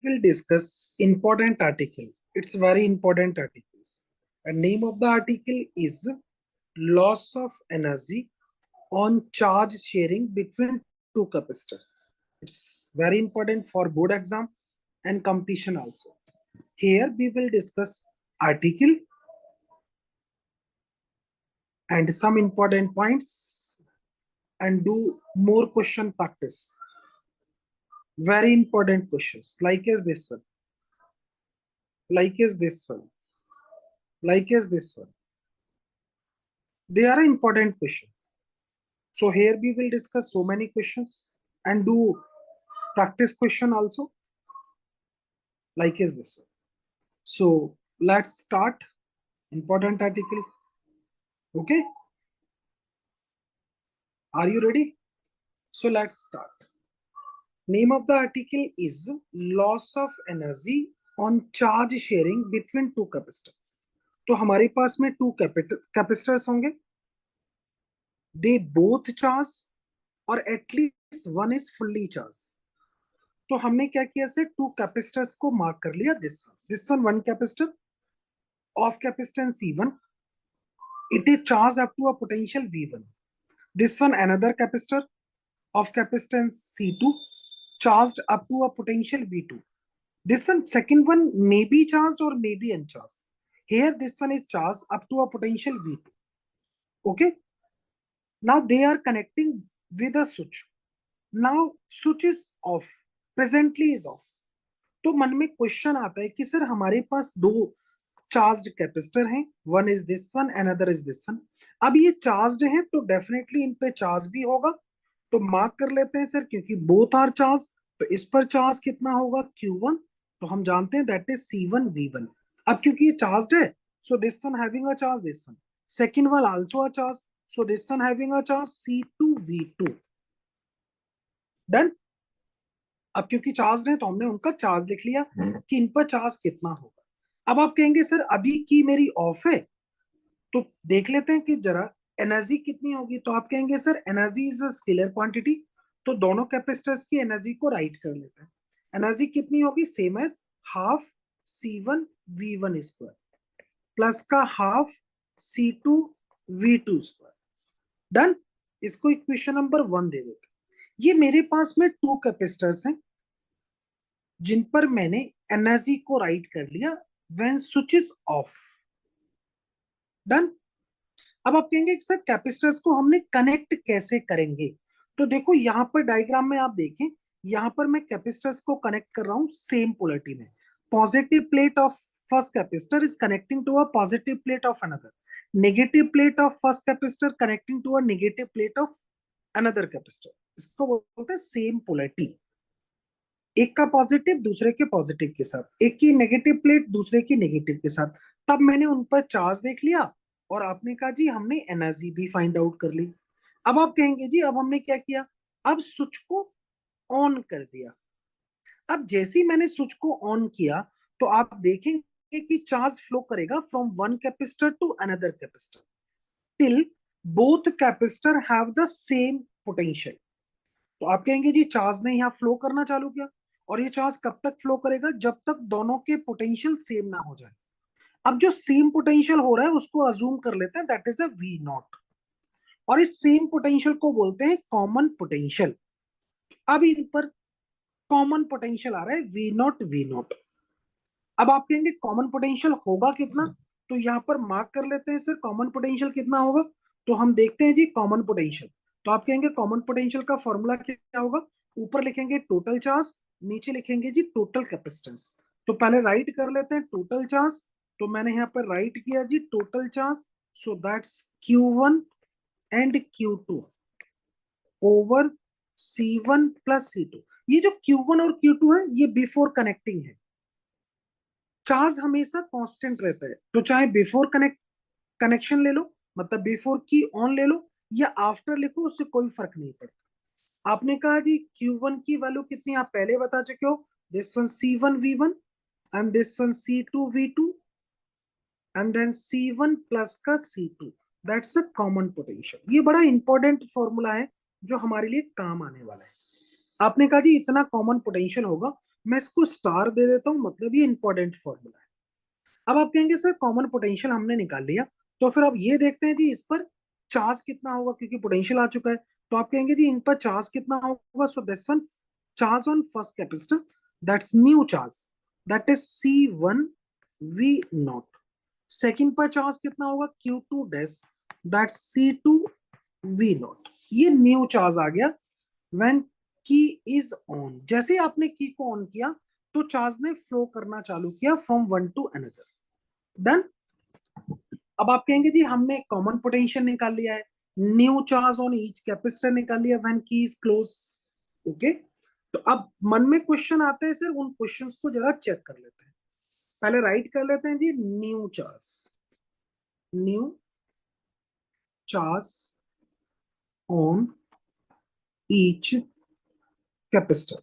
will discuss important article. It's very important articles. And name of the article is loss of energy on charge sharing between two capacitor. It's very important for board exam and competition also. Here we will discuss article and some important points and do more question practice. Very important questions like is this one, like is this one, like is this one. They are important questions. So here we will discuss so many questions and do practice question also like is this one. So let's start important article. Okay, are you ready? So let's start. Name of the article is loss of energy on charge sharing between two capacitor. तो हमारे पास में two capacitors होंगे, they both charge और at least one is fully charge. तो हमने क्या किया सर, टू कैपेसिटर्स को मार्क कर लिया. This one capacitor of capacitance C1, it is charged up to a potential V1. This one another capacitor of capacitance C2 charged up to a potential V2. This one second one may be charged or may be uncharged. Here this one is charged up to a potential V2. Okay. Now they are connecting with a switch. Now switch is off. Presently is off. तो मन में question आता है कि sir हमारे पास दो charged capacitor हैं, one is this one, another is this one. अब ये चार्ज्ड हैं तो डेफिनेटली इन पे चार्ज भी होगा. तो मार्क कर लेते हैं सर, क्योंकि बोथ आर चार्ज, तो इस पर चार्ज कितना होगा Q1. तो हम जानते हैं दैट इज C1 V1. अब क्योंकि ये चार्ज्ड है, so this one having a charge, this one second one also a charge, so this one having a charge C2 V2. Done. अब क्योंकि चार्ज है तो हमने उनका चार्ज लिख लिया कि इन पर चार्ज कितना होगा. अब आप कहेंगे सर अभी की मेरी ऑफ है, तो देख लेते हैं कि जरा एनर्जी कितनी होगी. तो आप कहेंगे sir energy is a scalar quantity. तो दोनों कैपेसिटर्स की एनर्जी को राइट कर लेते हैं. एनर्जी कितनी होगी, same as half C1 V1 square plus का half C2 V2 square. Done. इसको इक्वेशन नंबर 1 दे देते. ये मेरे पास में टू कैपेसिटर्स हैं जिन पर मैंने एनर्जी को राइट कर लिया when switch is of. Done. अब आप कहेंगे सर कैपेसिटर्स को हमने कनेक्ट कैसे करेंगे. तो देखो यहाँ पर डायग्राम में आप देखें, यहाँ पर मैं कैपेसिटर्स को कनेक्ट कर रहा हूँ सेम पोलरिटी में. Positive plate of first capacitor is connecting to a positive plate of another. Negative plate of first capacitor connecting to a negative plate of another capacitor. इसको बोलते हैं सेम पोलरिटी. एक का positive दूसरे के positive के साथ, एक की नेगेटिव प्लेट दूसरे की नेगेटिव के साथ. तब मैंने उन पर चार्ज देख लिया और आपने कहा जी हमने एनर्जी भी फाइंड आउट कर ली. अब आप कहेंगे जी अब हमने क्या किया, अब स्विच को ऑन कर दिया. अब जैसे ही मैंने स्विच को ऑन किया तो आप देखेंगे कि चार्ज फ्लो करेगा from one capacitor to another capacitor till both capacitor have the same potential. तो आप कहेंगे जी चार्ज ने यहाँ फ्लो करना चालू किया, और ये चार्ज कब तक फ्लो करेगा, जब तक दोनों के पोटेंशियल सेम ना हो जाए. अब जो सेम पोटेंशियल हो रहा है उसको अज्यूम कर लेते हैं that is a V not, और इस सेम पोटेंशियल को बोलते हैं कॉमन पोटेंशियल. अब इन पर कॉमन पोटेंशियल आ रहा है V नॉट. अब आप कहेंगे कॉमन पोटेंशियल होगा कितना, तो यहाँ पर मार्क कर लेते हैं सर कॉमन पोटेंशियल कितना होगा. तो हम देखते हैं जी कॉमन पोटेंशियल. तो आप कहेंगे कॉमन पोटेंशियल का फॉर्मूला क्या होगा, ऊपर लिखेंगे टोटल चार्ज, नीचे लिखेंगे जी टोटल कैपेसिटेंस. तो पहले राइट कर लेते हैं टोटल चार्ज. तो मैंने यहाँ पर राइट किया जी total charge, so that's Q1 and Q2 over C1 plus C2. ये जो Q1 और Q2 है ये बिफोर कनेक्टिंग है. चार्ज हमेशा कांस्टेंट रहता है, तो चाहे बिफोर कनेक्शन ले लो, मतलब बिफोर की ऑन ले लो, या आफ्टर लिखो, उससे कोई फर्क नहीं पड़ता. आपने कहा जी Q1 की वैल्यू कितनी, आप पहले बता चुके हो, this one C1 V1 and this one C2 V2 and then C1 plus का C2, that's a common potential. ये बड़ा इंपॉर्टेंट फॉर्मूला है जो हमारे लिए काम आने वाला है. आपने कहा जी इतना कॉमन पोटेंशियल होगा, मैं इसको स्टार दे देता हूँ, मतलब ये इंपॉर्टेंट फॉर्मूला है। अब आप कहेंगे सर कॉमन पोटेंशियल हमने निकाल लिया, तो फिर अब ये देखते हैं जी इस पर चार्ज कितना होगा, क्योंकि पोटेंशियल आ चुका है। तो आप कहेंगे जी इन पर चार्ज कितना होगा, सो this one charge on first capacitor, that's new charge, that is C1 V not. Second पर चार्ज कितना होगा, Q2 dash, that's C2 V not. ये न्यू चार्ज आ गया व्हेन की इज ऑन। जैसे आपने की को ऑन किया तो चार्ज ने फ्लो करना चालू किया from one to another. Then अब आप कहेंगे जी हमने कॉमन पोटेंशियल निकाल लिया है, new charge on each capacitor निकाल लिया when key is close. Okay, तो अब मन में क्वेश्चन आते हैं सर, उन क्वेश्चंस को जरा चेक कर लेते हैं। पहले राइट कर लेते हैं जी new charge, new charge on each capacitor.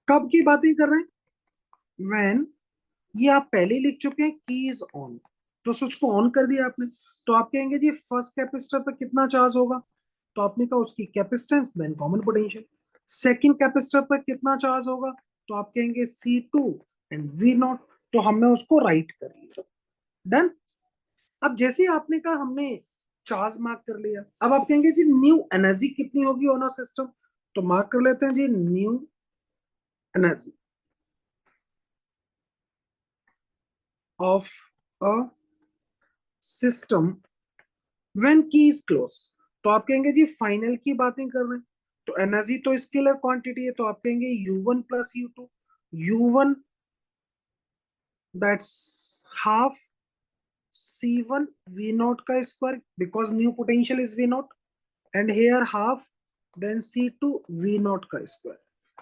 कब की बातें कर रहे हैं, व्हेन, ये आप पहले ही लिख चुके हैं, की इज ऑन, तो स्विच को ऑन कर दिया आपने। तो आप कहेंगे जी फर्स्ट कैपेसिटर पर कितना चार्ज होगा, तो आपने कहा उसकी capacitance then common potential. Second capacitor पर कितना चार्ज होगा, तो आप कहेंगे C2 एंड V नॉट, तो हमने उसको राइट कर लिया। डन। अब जैसे आपने कहा हमने चार्ज मार्क कर लिया, अब आप कहेंगे जी न्यू एनर्जी कितनी होगी ऑन अ सिस्टम, तो मार्क कर लेते हैं जी new energy of a system when key is close. तो आप कहेंगे जी फाइनल की बातें कर रहे हैं, तो एनर्जी तो स्केलर क्वांटिटी है, तो आप कहेंगे U1 plus U2, U1 that's half C1 V not का square, because new potential is V not, and here half then C2 V not का स्क्वायर।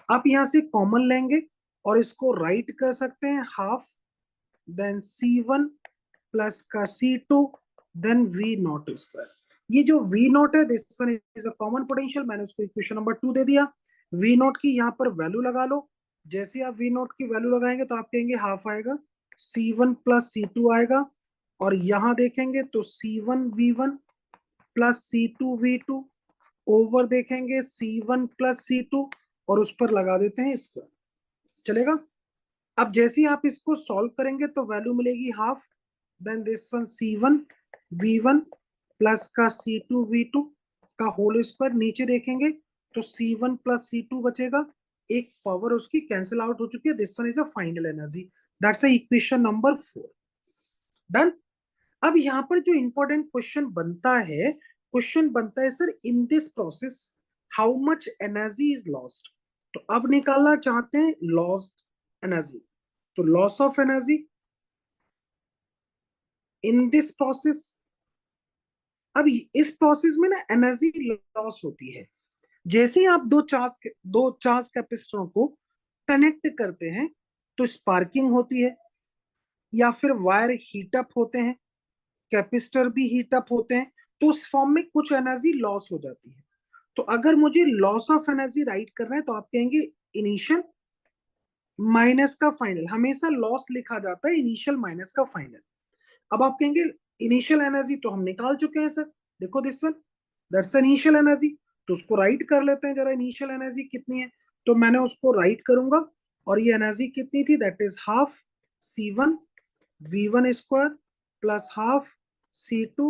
आप यहां से कॉमन लेंगे और इसको राइट कर सकते हैं हाफ देन C1 प्लस का C2 then V not square. ये जो V नॉट है this one is a common potential, मैंने उसको इक्वेशन नंबर 2 दे दिया। V नॉट की यहाँ पर वैल्यू लगा लो, जैसे आप V नॉट की वैल्यू लगाएंगे तो आप कहेंगे हाफ आएगा, C1 प्लस C2 आएगा, और यहां देखेंगे तो C1 V1 plus C2 V2, over देखेंगे C1 प्लस C2, और उस पर लगा देते हैं स्क्वायर। चलेगा। अब जैसे ही आप इसको सॉल्व करेंगे तो वैल्यू मिलेगी half, then this one C1 V1 plus का C2 V2 का होल स्क्वायर, नीचे देखेंगे तो C1 प्लस C2 बचेगा, एक पावर उसकी कैंसिल आउट हो चुकी है, this one is a final energy, that's equation number 4। Done. अब यहाँ पर जो इंपॉर्टेंट क्वेश्चन बनता है, क्वेश्चन बनता है sir in this process how much energy is lost. तो अब निकालना चाहते हैं लॉस्ट एनर्जी, तो loss of energy in this process. अब इस प्रोसेस में ना एनर्जी लॉस होती है, जैसे ही आप दो चार्ज कैपेसिटरों को कनेक्ट करते हैं तो स्पार्किंग होती है, या फिर वायर हीट अप होते हैं, कैपेसिटर भी हीट अप होते हैं, तो उस फॉर्म में कुछ एनर्जी लॉस हो जाती है। तो अगर मुझे लॉस ऑफ एनर्जी राइट करना है तो आप कहेंगे इनिशियल माइनस का फाइनल, हमेशा लॉस लिखा जाता है इनिशियल माइनस का फाइनल। अब आप कहेंगे इनिशियल एनर्जी तो हम निकाल चुके हैं सर, देखो this one that's initial energy, तो उसको राइट कर लेते हैं जरा इनिशियल एनर्जी कितनी है, तो मैंने उसको राइट करूंगा, और ये एनर्जी कितनी थी, that is half C1 V1 square plus half C2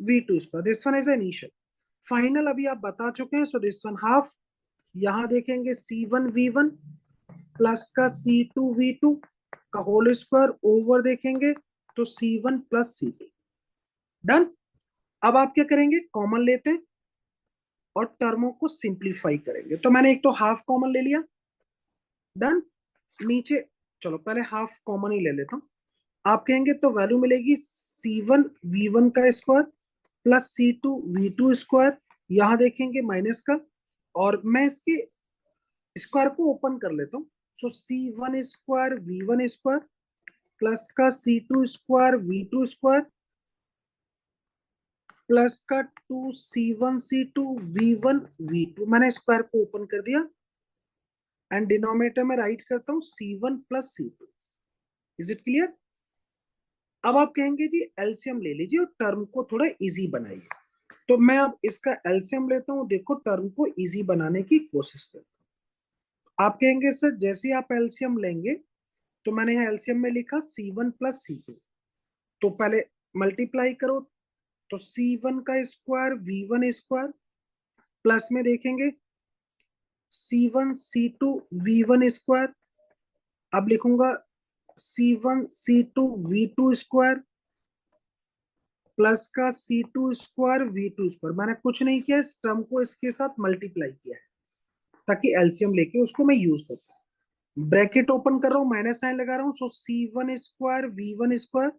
V2 square, this one is initial. Final अभी आप बता चुके हैं, सो दिस वन हाफ, यहां देखेंगे C1 V1 प्लस का C2 V2 का होल स्क्वायर, ओवर देखेंगे तो C1 प्लस C2। डन। अब आप क्या करेंगे, कॉमन लेते हैं और टर्मों को सिंप्लीफाई करेंगे, तो मैंने एक तो हाफ कॉमन ले लिया। डन। नीचे चलो पहले हाफ कॉमन ही ले लेता हूं। आप कहेंगे तो वैल्यू मिलेगी C1 V1 का square plus C2 V2 square, यहां देखेंगे माइनस का, और मैं इसके स्क्वायर को ओपन कर लेता हूँ, सो C1 square V1 square plus का C2 square V2 square plus का 2 C1 C2 V1 V2, मैंने स्क्वायर को ओपन कर दिया, एंड डिनोमिनेटर में राइट करता हूँ C1 plus C2। Is it clear. अब आप कहेंगे जी एलसीएम ले लीजिए और टर्म को थोड़ा इजी बनाइए, तो मैं अब इसका एलसीएम लेता हूँ, देखो टर्म को इजी बनाने की कोशिश करता हूँ। आप कहेंगे सर जैसे ही आप एलसीएम लेंगे, तो मैंने यहाँ एलसीएम में लिखा C1 + C2, तो पहले मल्टीप्लाई करो, तो C1 का स्क्वायर V1 स्क्वायर, प्लस में देखेंगे C1 C2 V1 स्क्वायर, अब लिखूंगा C1 C2 V2 square, plus का C2 स्क्वायर V2 स्क्वायर। मैंने कुछ नहीं किया, इस टर्म को इसके साथ मल्टीप्लाई किया है ताकि एलसीएम लेके उसको मैं यूज करता हूँ। ब्रैकेट ओपन कर रहा हूँ, माइनस साइन लगा रहा हूँ, सो C1 square V1 square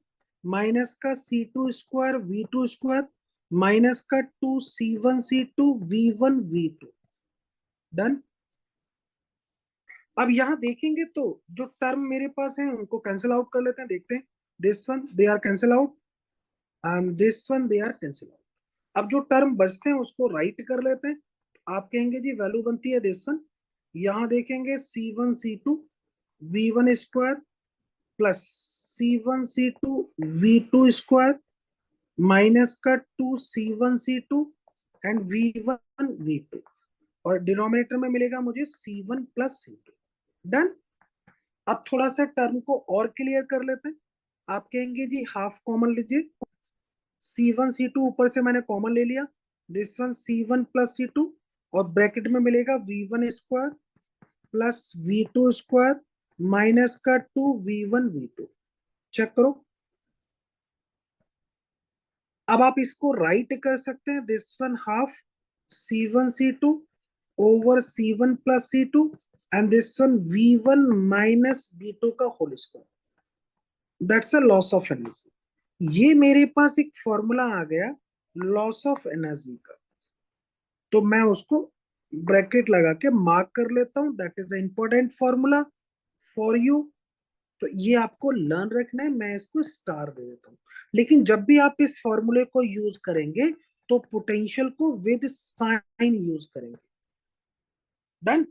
minus का C2 square V2 square minus का 2C1 C2 V1 V2। Done. अब यहाँ देखेंगे तो जो टर्म मेरे पास है उनको कैंसिल आउट कर लेते हैं, देखते हैं। This one they are cancel out and this one they are cancel out. अब जो टर्म बचते हैं उसको राइट कर लेते हैं। आप कहेंगे जी वैल्यू बनती है दिस वन, यहाँ देखेंगे C1 C2 V1 square plus C1 C2 V2 square minus का 2C1 C2 and V1 V2, और डिनोमिनेटर में मिलेगा मुझे C1 + C2। डन। अब थोड़ा सा टर्म को और क्लियर कर लेते हैं। आप कहेंगे जी हाफ कॉमन लीजिए, C1 C2 ऊपर से मैंने कॉमन ले लिया, दिस वन C1 + C2, और ब्रैकेट में मिलेगा V1 square plus V2 square minus का 2V1 V2। चेक करो। अब आप इसको राइट कर सकते हैं, this one half C1 C2 over C1 + C2 and this one V1 minus V2 का whole square. That's a loss of energy. ये मेरे पास एक फॉर्मूला आ गया लॉस ऑफ एनर्जी का, तो मैं उसको ब्रैकेट लगा के मार्क कर लेता हूं, that is a important formula for you. तो ये आपको लर्न रखना है, मैं इसको स्टार दे देता हूँ। लेकिन जब भी आप इस फॉर्मूले को यूज करेंगे तो पोटेंशियल को विद साइन यूज करेंगे। डन।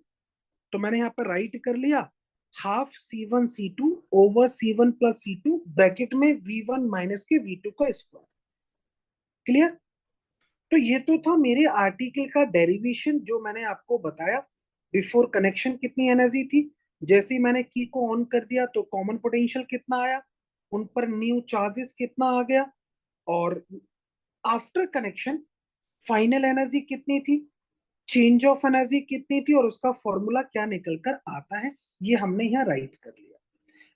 तो मैंने यहाँ पर राइट कर लिया, half C1 C2 over C1 + C2 bracket में V1 माइनस के V2 का स्क्वायर। क्लियर। तो ये तो था मेरे आर्टिकल का डेरिवेशन जो मैंने आपको बताया। बिफोर कनेक्शन कितनी एनर्जी थी, जैसे ही मैंने की को ऑन कर दिया तो कॉमन पोटेंशियल कितना आया, उन पर न्यू चार्जेस कितना आ गया, और आफ्टर कनेक्शन फाइनल एनर्जी कितनी थी, चेंज ऑफ एनर्जी कितनी थी, और उसका फॉर्मूला क्या निकल कर आता है, ये हमने यहाँ राइट कर लिया।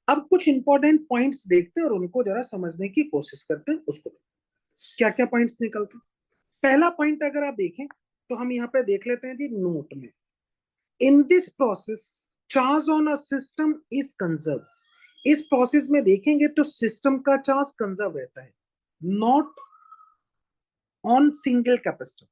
अब कुछ इंपॉर्टेंट पॉइंट्स देखते हैं और उनको जरा समझने की कोशिश करते हैं, उसको क्या क्या पॉइंट्स निकलते हैं। पहला पॉइंट अगर आप देखें तो हम यहाँ पे देख लेते हैं जी नोट में, इन this process charge on a system is conserve. इस प्रोसेस में देखेंगे तो सिस्टम का चार्ज कंजर्व रहता है, not on single capacitor,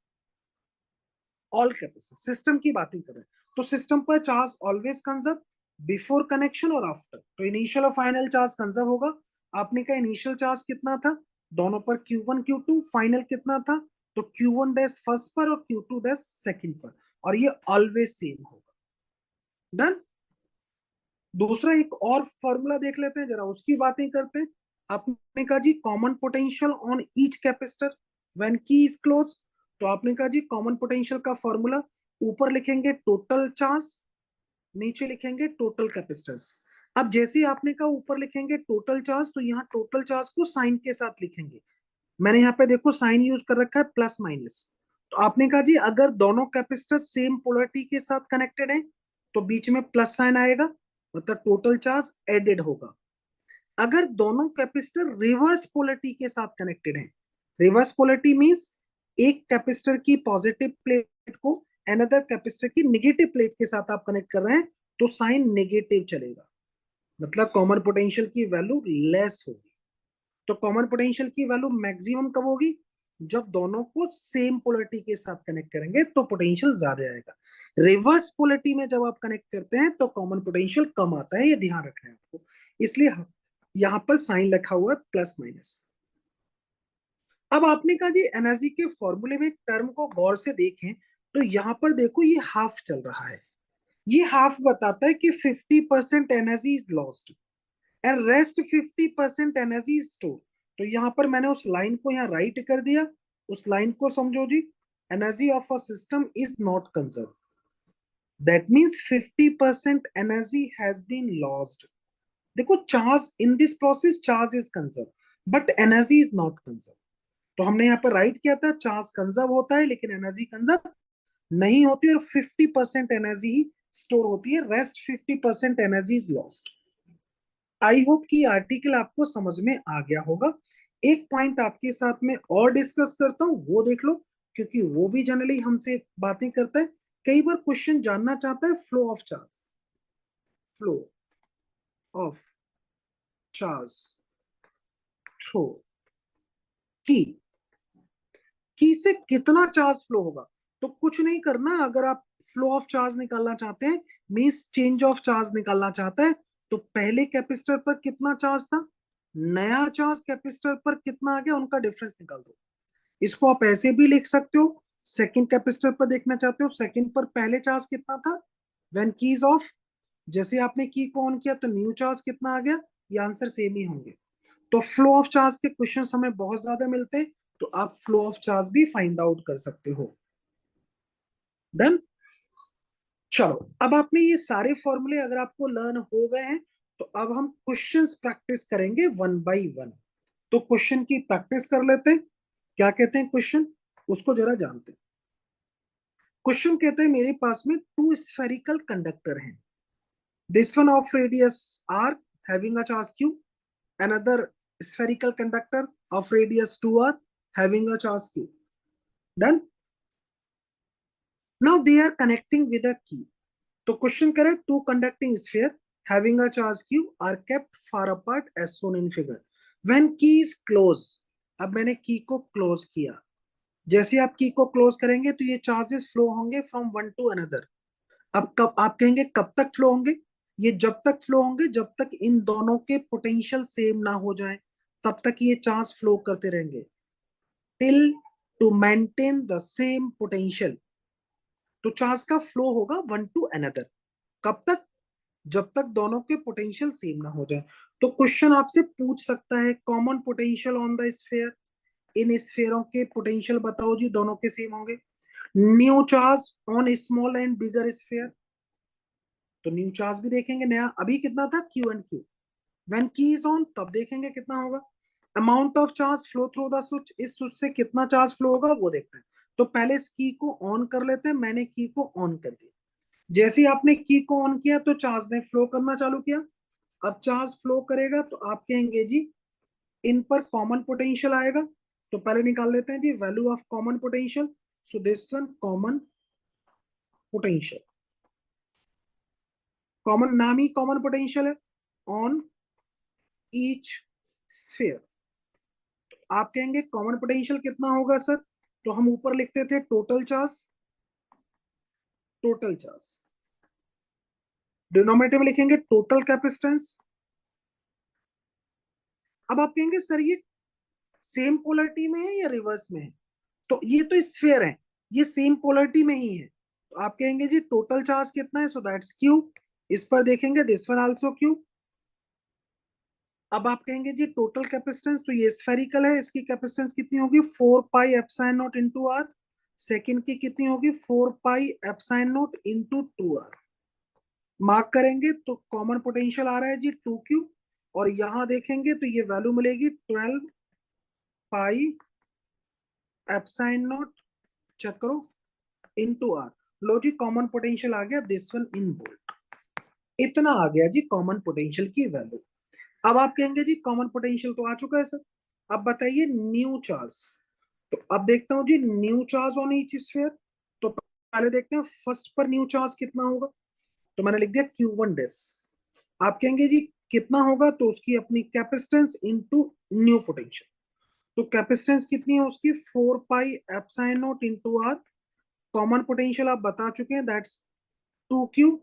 all capacitor. System की बात ही कर रहे हैं, तो सिस्टम पर charge always conserve before connection और आफ्टर। तो इनिशियल और फाइनल चार्ज कंजर्व होगा। आपने कहा इनिशियल चार्ज कितना था, दोनों पर Q1 Q2, फाइनल कितना था, तो Q1 डैश फर्स्ट पर और Q2 डैश सेकंड पर, और ये ऑलवेज सेम होगा। डन। दूसरा एक और फॉर्मूला देख लेते हैं, जरा उसकी बातें करते हैं। आपने कहा जी common potential on each capacitor when key is close. तो आपने कहा जी कॉमन पोटेंशियल का फॉर्मूला, ऊपर लिखेंगे टोटल चार्ज, नीचे लिखेंगे टोटल कैपेसिटर्स। अब जैसे ही आपने कहा ऊपर लिखेंगे टोटल चार्ज, तो यहाँ टोटल चार्ज को साइन के साथ लिखेंगे। मैंने यहाँ पे देखो साइन यूज कर रखा है प्लस माइनस। तो आपने कहा जी अगर दोनों कैपेसिटर सेम पोलरिटी के साथ कनेक्टेड है तो बीच में प्लस साइन आएगा, मतलब टोटल चार्ज एडेड होगा। अगर दोनों कैपेसिटर रिवर्स पोलरिटी के साथ कनेक्टेड हैं, रिवर्स पोलरिटी मींस एक कैपेसिटर की पॉजिटिव प्लेट को अनदर कैपेसिटर की नेगेटिव प्लेट के साथ आप कनेक्ट कर रहे हैं, तो साइन नेगेटिव चलेगा, मतलब कॉमन पोटेंशियल की वैल्यू लेस होगी। तो कॉमन पोटेंशियल की वैल्यू मैक्सिमम कब होगी, जब दोनों को सेम पोलरिटी के साथ कनेक्ट करेंगे तो पोटेंशियल ज्यादा आएगा। रिवर्स पोलरिटी में जब आप कनेक्ट करते हैं तो कॉमन पोटेंशियल कम आता है, ये ध्यान रखना है आपको। इसलिए यहां पर साइन लिखा हुआ है प्लस माइनस। अब आपने कहा जी एनर्जी के फॉर्मूले में टर्म को गौर से देखें, तो यहां पर देखो ये हाफ चल रहा है, ये हाफ बताता है कि 50% energy is lost and rest 50% energy is store. तो यहाँ पर मैंने उस लाइन को यहाँ राइट कर दिया, उस लाइन को समझो जी, energy of a system is not conserve, that means 50% energy has been lost. देखो charge in this process charge is conserve but energy is not conserve. तो हमने यहाँ पर राइट किया था चार्ज कंजर्व होता है लेकिन एनर्जी कंजर्व नहीं होती, और 50% एनर्जी ही स्टोर होती है, rest 50% energy is lost. I hope कि आर्टिकल आपको समझ में आ गया होगा। एक पॉइंट आपके साथ में और डिस्कस करता हूँ, वो देख लो, क्योंकि वो भी जनरली हमसे बातें करता है। कई बार क्वेश्चन जानना चाहता है flow of charge, flow of charge through की की से कितना चार्ज फ्लो होगा। तो कुछ नहीं करना, अगर आप फ्लो ऑफ चार्ज निकालना चाहते हैं, मींस चेंज ऑफ चार्ज निकालना चाहते हैं, तो पहले कैपेसिटर पर कितना चार्ज था, नया चार्ज कैपेसिटर पर कितना आ गया, उनका डिफरेंस निकाल दो। इसको आप ऐसे भी लिख सकते हो, सेकंड कैपेसिटर पर देखना चाहते हो, सेकंड पर पहले चार्ज कितना था, व्हेन की इज ऑफ, जैसे आपने की को ऑन किया तो न्यू चार्ज कितना आ गया, ये आंसर सेम ही होंगे। तो फ्लो ऑफ चार्ज के क्वेश्चन हमें बहुत ज्यादा मिलते हैं, तो आप फ्लो ऑफ चार्ज भी फाइंड आउट कर सकते हो। डन। चलो, अब आपने ये सारे फॉर्मूले अगर आपको लर्न हो गए हैं, तो अब हम क्वेश्चंस प्रैक्टिस करेंगे वन बाय वन। तो क्वेश्चन की प्रैक्टिस कर लेते हैं। क्या कहते हैं क्वेश्चन, उसको जरा जानते हैं। क्वेश्चन कहते हैं मेरे पास में टू स्फेरिकल कंडक्टर हैं, this one of radius r having a charge q, another spherical conductor of radius 2r having a charge q. Done. Now they are connecting with a key. तो question करें, two conducting sphere having a charge q are kept far apart as shown in figure. When key is close, अब मैंने की को close किया, जैसे आप की को क्लोज करेंगे तो ये चार्जेस फ्लो होंगे फ्रॉम वन टू अनदर। अब कब आप कहेंगे कब तक फ्लो होंगे, ये जब तक फ्लो होंगे जब तक इन दोनों के पोटेंशियल सेम ना हो जाए, तब तक ये चार्ज फ्लो करते रहेंगे, till two maintain the same potential. तो चार्ज का फ्लो होगा वन टू अनदर, कब तक, जब तक दोनों के पोटेंशियल सेम ना हो जाए। तो क्वेश्चन आपसे पूछ सकता है common potential on the sphere, इन स्फीयरों के पोटेंशियल बताओ जी, दोनों के सेम होंगे। New charge on small and bigger sphere, तो न्यू चार्ज भी देखेंगे नया, अभी कितना था Q and Q, when key is on तब देखेंगे कितना होगा। Amount of charge flow through the switch, इस स्विच से कितना चार्ज फ्लो होगा वो देखते हैं। तो पहले इस की को ऑन कर लेते हैं, मैंने की को ऑन कर दिया, जैसे ही आपने की को ऑन किया तो चार्ज ने फ्लो करना चालू किया। अब चार्ज फ्लो करेगा तो आप कहेंगे जी इन पर कॉमन पोटेंशियल आएगा, तो पहले निकाल लेते हैं जी value of common potential. So this one common potential, common नाम ही कॉमन पोटेंशियल है, ऑन ईच स्फीयर। आप कहेंगे कॉमन पोटेंशियल कितना होगा सर, तो हम ऊपर लिखते थे total charge, total charge, denominator में लिखेंगे टोटल कैपेसिटेंस। अब आप कहेंगे सर ये सेम पोलरिटी में है या रिवर्स में है, तो ये तो स्फीयर है, ये सेम पोलरिटी में ही है, तो आप कहेंगे जी टोटल चार्ज कितना है, सो दैट्स क्यू। इस पर देखेंगे दिस वन आल्सो क्यू। अब आप कहेंगे जी टोटल कैपेसिटेंस, तो ये स्फेरिकल है, इसकी कैपेसिटेंस कितनी होगी 4 pi epsilon naught into r, second की कितनी होगी 4 pi epsilon naught into 2r। Mark करेंगे तो कॉमन पोटेंशियल आ रहा है जी 2q, और यहां देखेंगे तो ये वैल्यू मिलेगी 12 पाई एप्सिलॉन नॉट, चेक करो, इनटू आर। लो जी कॉमन पोटेंशियल आ गया दिस वन इन वोल्ट, इतना आ गया जी कॉमन पोटेंशियल की वैल्यू। अब आप कहेंगे जी कॉमन पोटेंशियल तो आ चुका है सर, अब बताइए न्यू चार्ज। तो अब देखता हूँ जी new charge on each sphere, तो पहले देखते हैं फर्स्ट पर न्यू चार्ज कितना होगा, तो मैंने लिख दिया Q1 डेस। आप कहेंगे जी कितना होगा, तो उसकी अपनी कैपेसिटेंस इनटू न्यू पोटेंशियल, तो कैपेसिटेंस कितनी है उसकी 4 pi epsilon naught into r, common potential आप बता चुके हैं दैट्स 2q,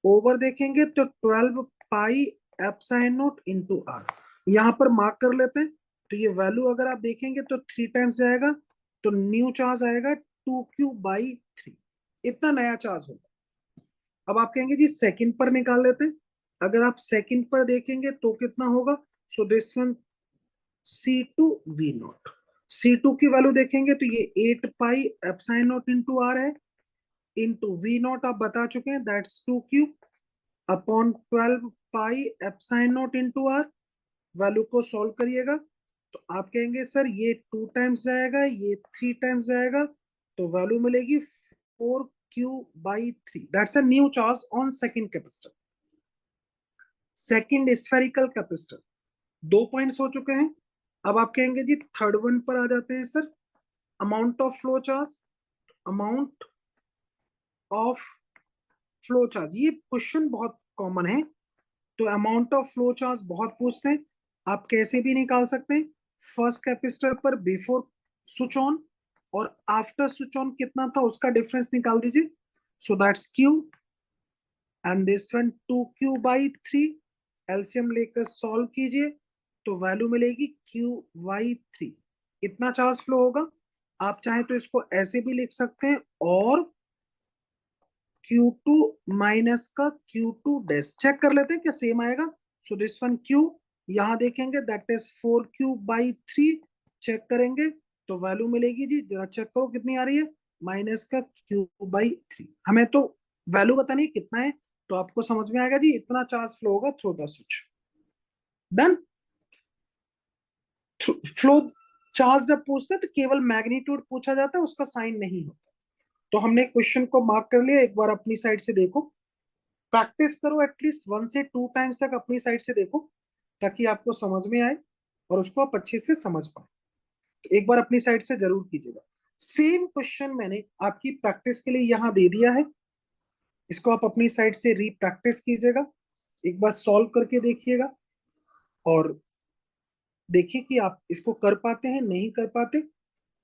ओवर देखेंगे तो 12 pi epsilon naught into r, यहाँ पर मार्क कर लेते हैं। तो ये वैल्यू अगर आप देखेंगे तो 3 टाइम्स जाएगा, तो न्यू चार्ज आएगा 2q/3, इतना नया चार्ज होगा। अब आप कहेंगे जी सेकंड पर निकाल लेते हैं, अगर आप सेकंड पर देखेंगे तो कितना होगा, सो this one C2 V0, C2 की वैल्यू देखेंगे तो ये 8 pi epsilon naught into r है, इंटू वी नॉट आप बता चुके हैं, that's 2 cube upon 12 pi epsilon naught into r. Value को सॉल्व करिएगा तो आप कहेंगे सर ये 2 टाइम्स जाएगा, ये 3 टाइम्स जाएगा, तो वैल्यू मिलेगी 4 Q by 3। That's a new charge on second capacitor, second spherical capacitor. 2 points हो चुके हैं। अब आप कहेंगे जी थर्ड वन पर आ जाते हैं sir, amount of flow charge, amount of flow charge. ये क्वेश्चन बहुत कॉमन है, तो अमाउंट ऑफ फ्लो चार्ज बहुत पूछते हैं, आप कैसे भी निकाल सकते हैं। फर्स्ट कैपेसिटर पर बिफोर स्विच ऑन और आफ्टर स्विच ऑन कितना था उसका डिफरेंस निकाल दीजिए, सो that's Q, and this one 2 Q by 3। LCM लेकर सॉल्व कीजिए तो वैल्यू मिलेगी Q/3। इतना चार्ज फ्लो होगा। आप चाहे तो इसको ऐसे भी लिख सकते हैं, और Q2 माइनस का Q2 डैश चेक कर लेते हैं क्या सेम आएगा। सो दिस वन Q, यहां देखेंगे that is 4 Q by 3, check करेंगे तो वैल्यू मिलेगी जी, जरा चेक करो कितनी आ रही है, माइनस का Q/3। हमें तो वैल्यू बतानी है कितना है, तो आपको समझ में आएगा जी इतना चार्ज फ्लो होगा through the switch. Done. Flow charge जब पूछते हैं तो केवल मैग्नीट्यूड पूछा जाता है, उसका साइन नहीं होता। तो हमने क्वेश्चन को मार्क कर लिया, एक बार अपनी साइड से देखो, प्रैक्टिस करो एटलीस्ट 1 से 2 टाइम्स तक अपनी साइड से देखो, ताकि आपको समझ में आए और उसको आप अच्छे से समझ पाए। तो एक बार अपनी साइड से जरूर कीजिएगा। सेम क्वेश्चन मैंने आपकी प्रैक्टिस के लिए यहाँ दे दिया है, इसको आप अपनी साइड से रीप्रैक्टिस कीजिएगा, एक बार सॉल्व करके देखिएगा और देखिए कि आप इसको कर पाते हैं नहीं कर पाते।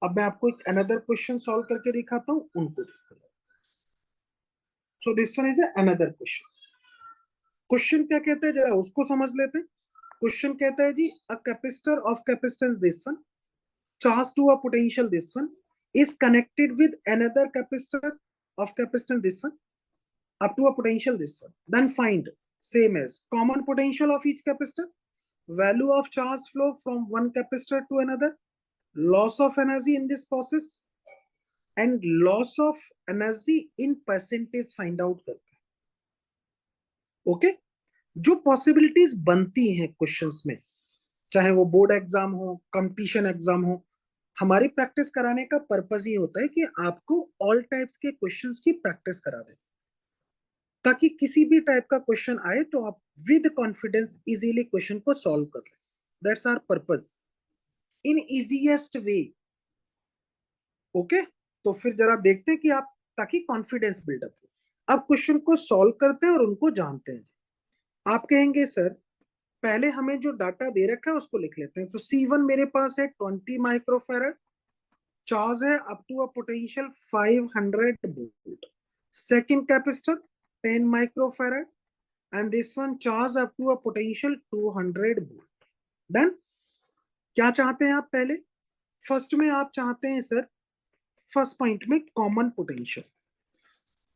अब मैं आपको एक अनदर क्वेश्चन सॉल्व करके दिखाता हूँ, उनको देखिएगा। सो this one is another question. Question क्या कहता है जरा उसको समझ लेते हैं। क्वेश्चन कहता है जी a capacitor of capacitance this one, charged to a potential this one, is connected with another capacitor of capacitance this one up to a potential this one, then find same as common potential of each capacitor, value of charge flow from one capacitor to another, loss of energy in this process, and loss of energy in percentage find out करते हैं। Okay, जो possibilities बनती हैं questions में, चाहे वो board exam हो competition exam हो, हमारी प्रैक्टिस कराने का पर्पस ही होता है कि आपको ऑल टाइप्स के क्वेश्चंस की प्रैक्टिस करा दें, ताकि किसी भी टाइप का क्वेश्चन आए तो आप विद कॉन्फिडेंस इजीली क्वेश्चन को सॉल्व कर लें। That's our purpose in easiest way. Okay, तो फिर जरा देखते हैं कि आप, ताकि कॉन्फिडेंस बिल्डअप हो। अब क्वेश्चन को सॉल्व करते हैं और उनको जानते हैं। आप कहेंगे सर पहले हमें जो डाटा दे रखा है उसको लिख लेते हैं। तो C1 मेरे पास है 20 माइक्रोफेरेड, चार्ज है up to a potential 500 volt. Second capacitor 10 microfarad, and this one charge up to a potential 200 volt. Done. क्या चाहते हैं आप पहले, फर्स्ट में आप चाहते हैं सर, फर्स्ट पॉइंट में कॉमन पोटेंशियल।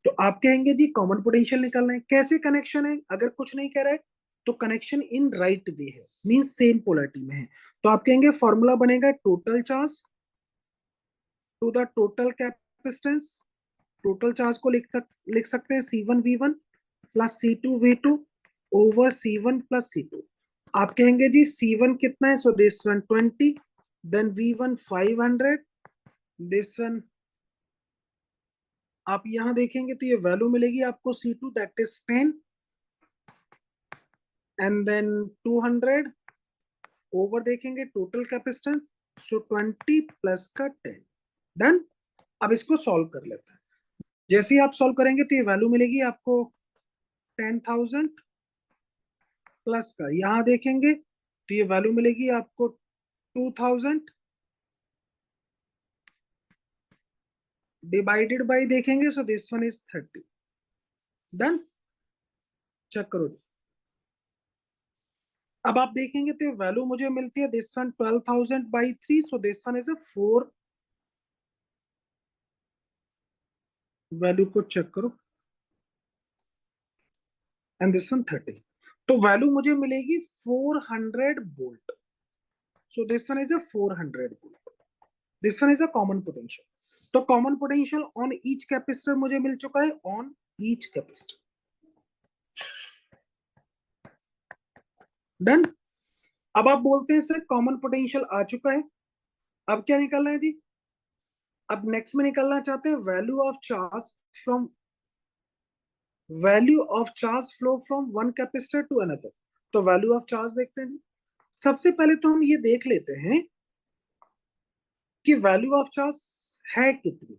तो आप कहेंगे जी कॉमन पोटेंशियल निकालना है, कैसे कनेक्शन है, अगर कुछ नहीं कह रहा है तो कनेक्शन इन राइट वे है, मींस सेम पोलैरिटी में है। तो आप कहेंगे फॉर्मूला बनेगा total charge to the total capacitance. Total charge को लिख सकते हैं C1V1 plus C2V2 over C1 plus C2। आप कहेंगे जी C1 कितना है, so this one 20, then V1 500, this one आप यहां देखेंगे तो ये वैल्यू मिलेगी आपको C2 that is 10, and then 200 over देखेंगे टोटल कैपेसिटेंस, सो 20 प्लस का 10। डन। अब इसको सॉल्व कर लेते हैं। जैसे ही आप सॉल्व करेंगे तो ये वैल्यू मिलेगी आपको 10,000 प्लस का, यहां देखेंगे तो ये वैल्यू मिलेगी आपको 2000 डिवाइडेड बाई देखेंगे, so this one is 30। Done. Check करो। अब आप देखेंगे तो वैल्यू मुझे मिलती है this one 12,000/3, so this one is a 4। Value को चेक करो, एंड दिस वन 30, तो वैल्यू मुझे मिलेगी 400 volt. So this one is a 400 volt. This one is a common potential. तो common potential on each capacitor मुझे मिल चुका है, ऑन ईच कैपेसिटर। डन। अब आप बोलते हैं सर कॉमन पोटेंशियल आ चुका है, अब क्या निकालना है जी? अब नेक्स्ट में निकालना चाहते हैं value of charge from, value of charge flow from one capacitor to another. तो वैल्यू ऑफ चार्ज देखते हैं। सबसे पहले तो हम ये देख लेते हैं कि वैल्यू ऑफ चार्ज है कितनी।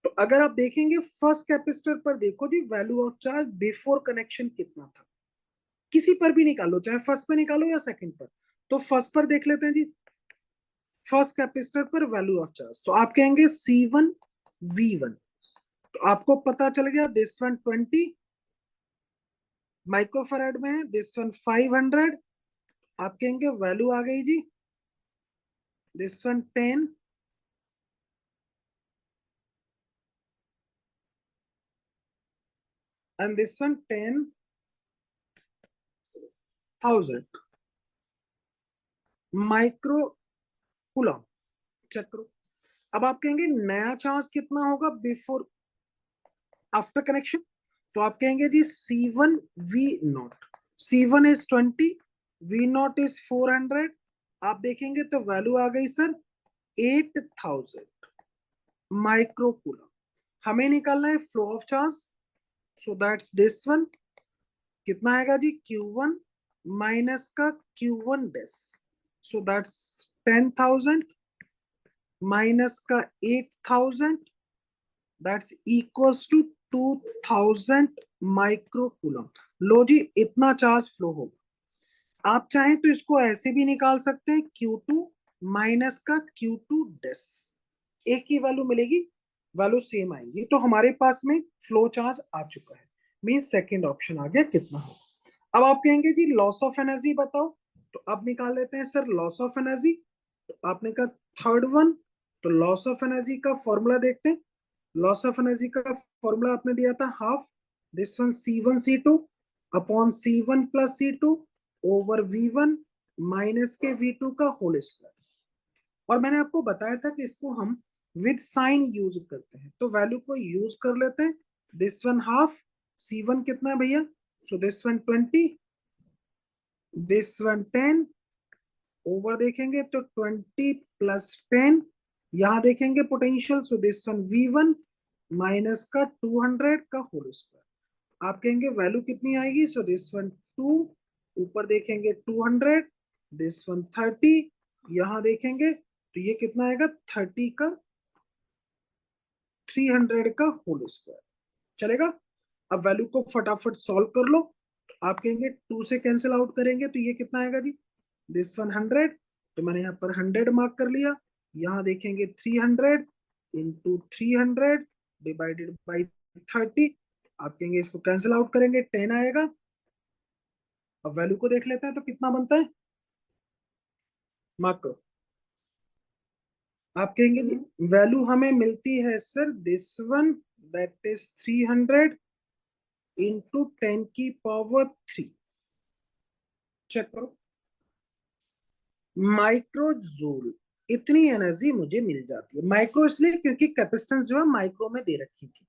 तो अगर आप देखेंगे फर्स्ट कैपेसिटर पर, देखो जी value of charge before connection कितना था। किसी पर भी निकालो, चाहे फर्स्ट पे निकालो या सेकंड पर। तो फर्स्ट पर देख लेते हैं जी, फर्स्ट कैपेसिटर पर वैल्यू ऑफ चार्ज। तो आप कहेंगे C1 V1। तो आपको पता चल गया दिस वन 20 माइक्रोफैराड में है, दिस वन 500। आप कहेंगे वैल्यू आ गई जी, this one 10 and this one 10,000 micro coulomb. चेक करो। अब आप कहेंगे नया चार्ज कितना होगा बिफोर, आफ्टर कनेक्शन। तो आप कहेंगे जी C1 V0। C1 is 20, V0 is 400। आप देखेंगे तो वैल्यू आ गई सर 8,000 माइक्रो कूलम। हमें निकालना है flow of charge, so that's this one. कितना आएगा जी? Q1 माइनस का Q1 days, so that's 10,000 minus का 8,000, that's equals to 2,000 micro coulomb. लो जी इतना चार्ज फ्लो होगा। आप चाहें तो इसको ऐसे भी निकाल सकते हैं, Q2 माइनस का Q2 डेस, एक ही वैल्यू मिलेगी, वैल्यू सेम आएंगी। तो हमारे पास में फ्लो चार्ज आ चुका है, मीन सेकेंड ऑप्शन आ गया कितना हो। अब आप कहेंगे जी लॉस ऑफ एनर्जी बताओ। तो अब निकाल लेते हैं सर लॉस ऑफ एनर्जी। तो आपने कहा थर्ड वन। तो लॉस ऑफ एनर्जी का फॉर्मूला देखते हैं। लॉस ऑफ एनर्जी का फॉर्मूला आपने दिया था half this one C1 C2 upon C1 plus C2 over V1 minus के V2 का होल स्क्वायर। और मैंने आपको बताया था कि इसको हम विद साइन यूज करते हैं, तो वैल्यू को यूज कर लेते हैं। दिस वन हाफ, C1 कितना है भैया? So this one 20, this one 10 over देखेंगे तो 20 प्लस 10। यहां देखेंगे potential, so this one V1 minus का 200 का होल स्क्वायर। आप कहेंगे वैल्यू कितनी आएगी? सो दिस वन 2, ऊपर देखेंगे 200, दिस वन 30, यहां देखेंगे तो ये कितना आएगा 30 का 300 का होल स्क्वायर। चलेगा? अब वैल्यू को फटाफट सॉल्व कर लो। आप कहेंगे 2 से कैंसिल आउट करेंगे तो ये कितना आएगा जी? This one 100। तो मैंने यहाँ पर 100 मार्क कर लिया। यहाँ देखेंगे 300 इंटू 300 डिवाइडेड बाई 30। आप कहेंगे इसको कैंसिल आउट करेंगे 10 आएगा। अब वैल्यू को देख लेते हैं तो कितना बनता है, मार्क करो। आप कहेंगे जी वैल्यू हमें मिलती है sir this one, that is 300 into 10 की पावर 3। चेक करो, माइक्रो जूल इतनी एनर्जी मुझे मिल जाती है। माइक्रो इसलिए क्योंकि कैपेसिटेंस जो है माइक्रो में दे रखी थी।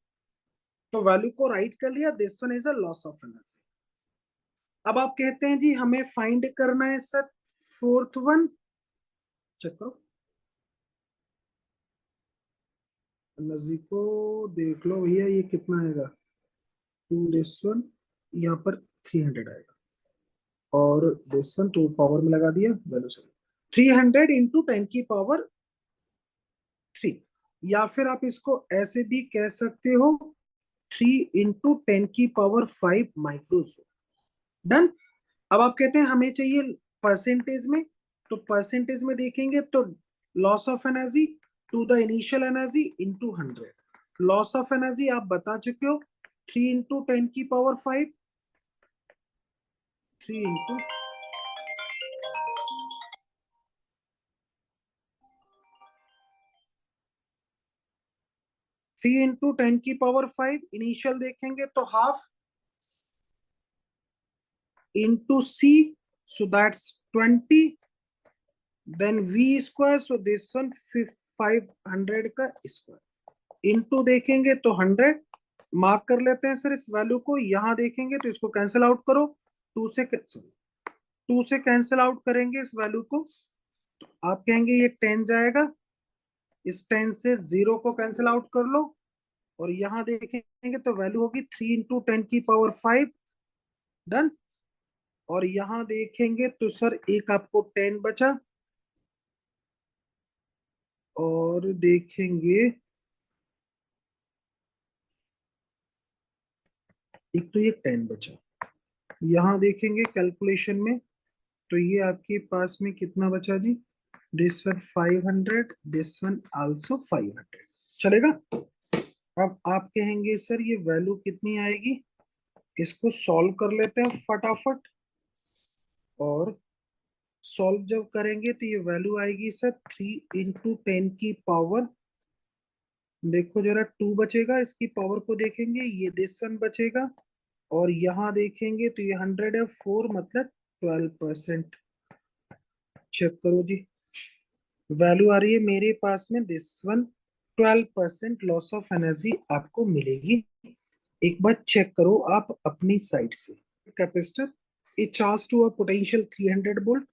तो वैल्यू को राइट कर लिया, this one is a loss of energy. अब आप कहते हैं जी हमें फाइंड करना है सर फोर्थ वन। चेक करो, एनर्जी को देख लो भैया, ये कितना आएगा? टू दिस वन, यहाँ पर 300 आएगा, और दिस वन टू पावर में लगा दिया वैल्यू से 300 इंटू 10 की पावर 3। या फिर आप इसको ऐसे भी कह सकते हो 3 इंटू 10 की पावर 5 माइक्रो जूल। डन। अब आप कहते हैं हमें चाहिए परसेंटेज में। तो परसेंटेज में देखेंगे तो loss of energy to the initial energy into 100। Loss of energy आप बता चुके हो, 3 इंटू 10 की पावर 5, 3 इंटू 3 इंटू 10 की पावर 5। इनिशियल देखेंगे तो half into C, so that's 20, then V square, so this one 500 का स्क्वायर इनटू देखेंगे तो 100 मार्क कर लेते हैं सर इस वैल्यू को। यहां देखेंगे तो इसको कैंसिल आउट करो, टू से कैंसिल आउट करेंगे इस वैल्यू को, आप कहेंगे ये 10 जाएगा, इस 10 से 0 को कैंसिल आउट कर लो, और यहां देखेंगे तो वैल्यू होगी 3 × 10⁵ डन। और यहां देखेंगे तो सर एक आपको 10 बचा, और देखेंगे एक तो ये 10 बचा, यहां देखेंगे कैलकुलेशन में तो ये आपके पास में कितना बचा जी, this one 500, this one also 500 चलेगा। अब आप कहेंगे सर ये वैल्यू कितनी आएगी, इसको सॉल्व कर लेते हैं फटाफट, और सॉल्व जब करेंगे तो ये वैल्यू आएगी सर 3 × 10⁻, देखो जरा 2 बचेगा, इसकी पावर को देखेंगे ये दिस वन बचेगा, और यहाँ देखेंगे तो ये 100 है, 4 मतलब 12%। चेक करो जी, वैल्यू आ रही है मेरे पास में this one, 12% loss of energy आपको मिलेगी। एक बार चेक करो आप अपनी साइड से। Capacitor it charged to a potential 300 volt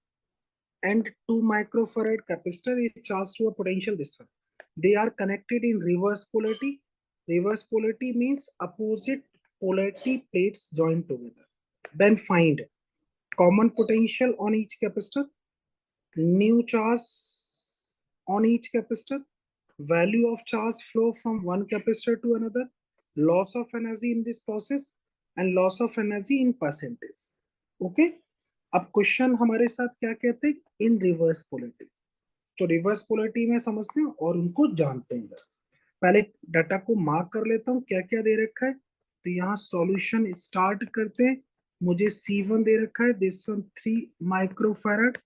and 2 microfarad capacitor is charged to a potential this one. They are connected in reverse polarity. Reverse polarity means opposite polarity plates joined together. Then find common potential on each capacitor, new charge on each capacitor, value of charge flow from one capacitor to another, loss of energy in this process, and loss of energy in percentage. Okay? अब question हमारे साथ क्या कहते हैं, इन reverse polarity. तो reverse polarity में समझते हैं और उनको जानते हैं। पहले डाटा को मार्क कर लेता हूँ क्या क्या दे रखा है। तो यहाँ सॉल्यूशन स्टार्ट करते हैं। मुझे C1 दे रखा है, this one 3 microfarad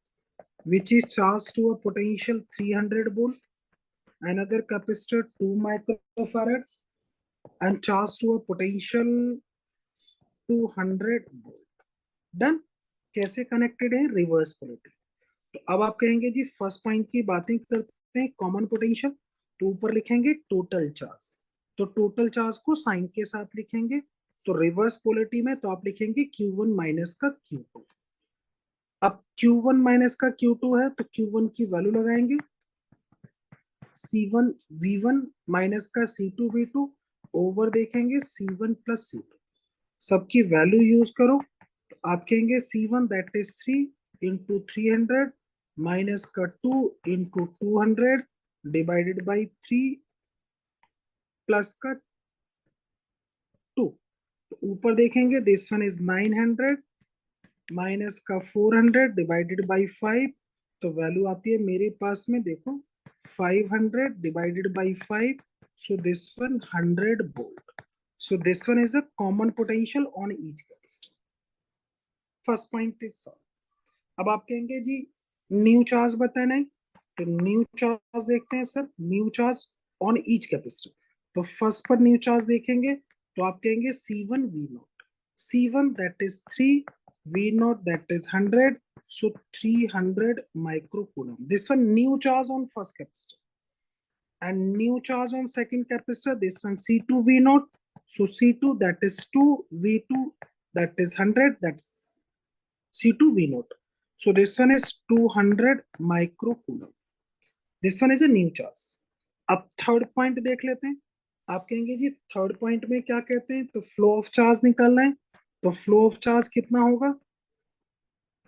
which is charged to a potential 300 volt, another capacitor 2 microfarad and charged to a potential 200 volt. Done. कैसे कनेक्टेड है, रिवर्स पोलरिटी। तो अब आप कहेंगे जी फर्स्ट पॉइंट की बातें करते हैं, कॉमन पोटेंशियल। तो ऊपर लिखेंगे टोटल चार्ज, तो टोटल चार्ज को साइन के साथ लिखेंगे। तो रिवर्स पोलरिटी में तो आप लिखेंगे Q1 माइनस का Q2। अब Q1 माइनस का Q2 है तो Q1 की वैल्यू लगाएंगे, C1 V1 माइनस का C2 V2 ओवर देखेंगे C1 प्लस C2, सबकी वैल्यू यूज करो। तो आप कहेंगे C1 दैट इज 3 × 300 माइनस का 2 × 200 डिवाइडेड बाई 3 प्लस का 2। तो ऊपर देखेंगे दिस वन इज 900 माइनस का 400 डिवाइडेड बाई 5। तो वैल्यू आती है मेरे पास में, देखो 500 divided by 5, so this one 100 volt. So this one is a common potential on each capacitor. First point is solved. अब आप कहेंगे जी न्यू चार्ज बताना है, तो न्यू चार्ज देखते हैं sir, new charge on each capacitor. तो फर्स्ट पर न्यू चार्ज देखेंगे तो आप कहेंगे C1 V0, C1 that is 3, V0 that is 100, so 300 microcoulomb. This one new charge on first capacitor, and new charge on second capacitor, this one C2 V0, so C2 that is 2, V2 that is 100, that's C2 V0. So this one is 200 microcoulomb. This one is a new charge. अब third point देख लेते हैं। आप कहेंगे जी third point में क्या कहते हैं, तो फ्लो ऑफ चार्ज निकालना है। तो फ्लो ऑफ चार्ज कितना होगा,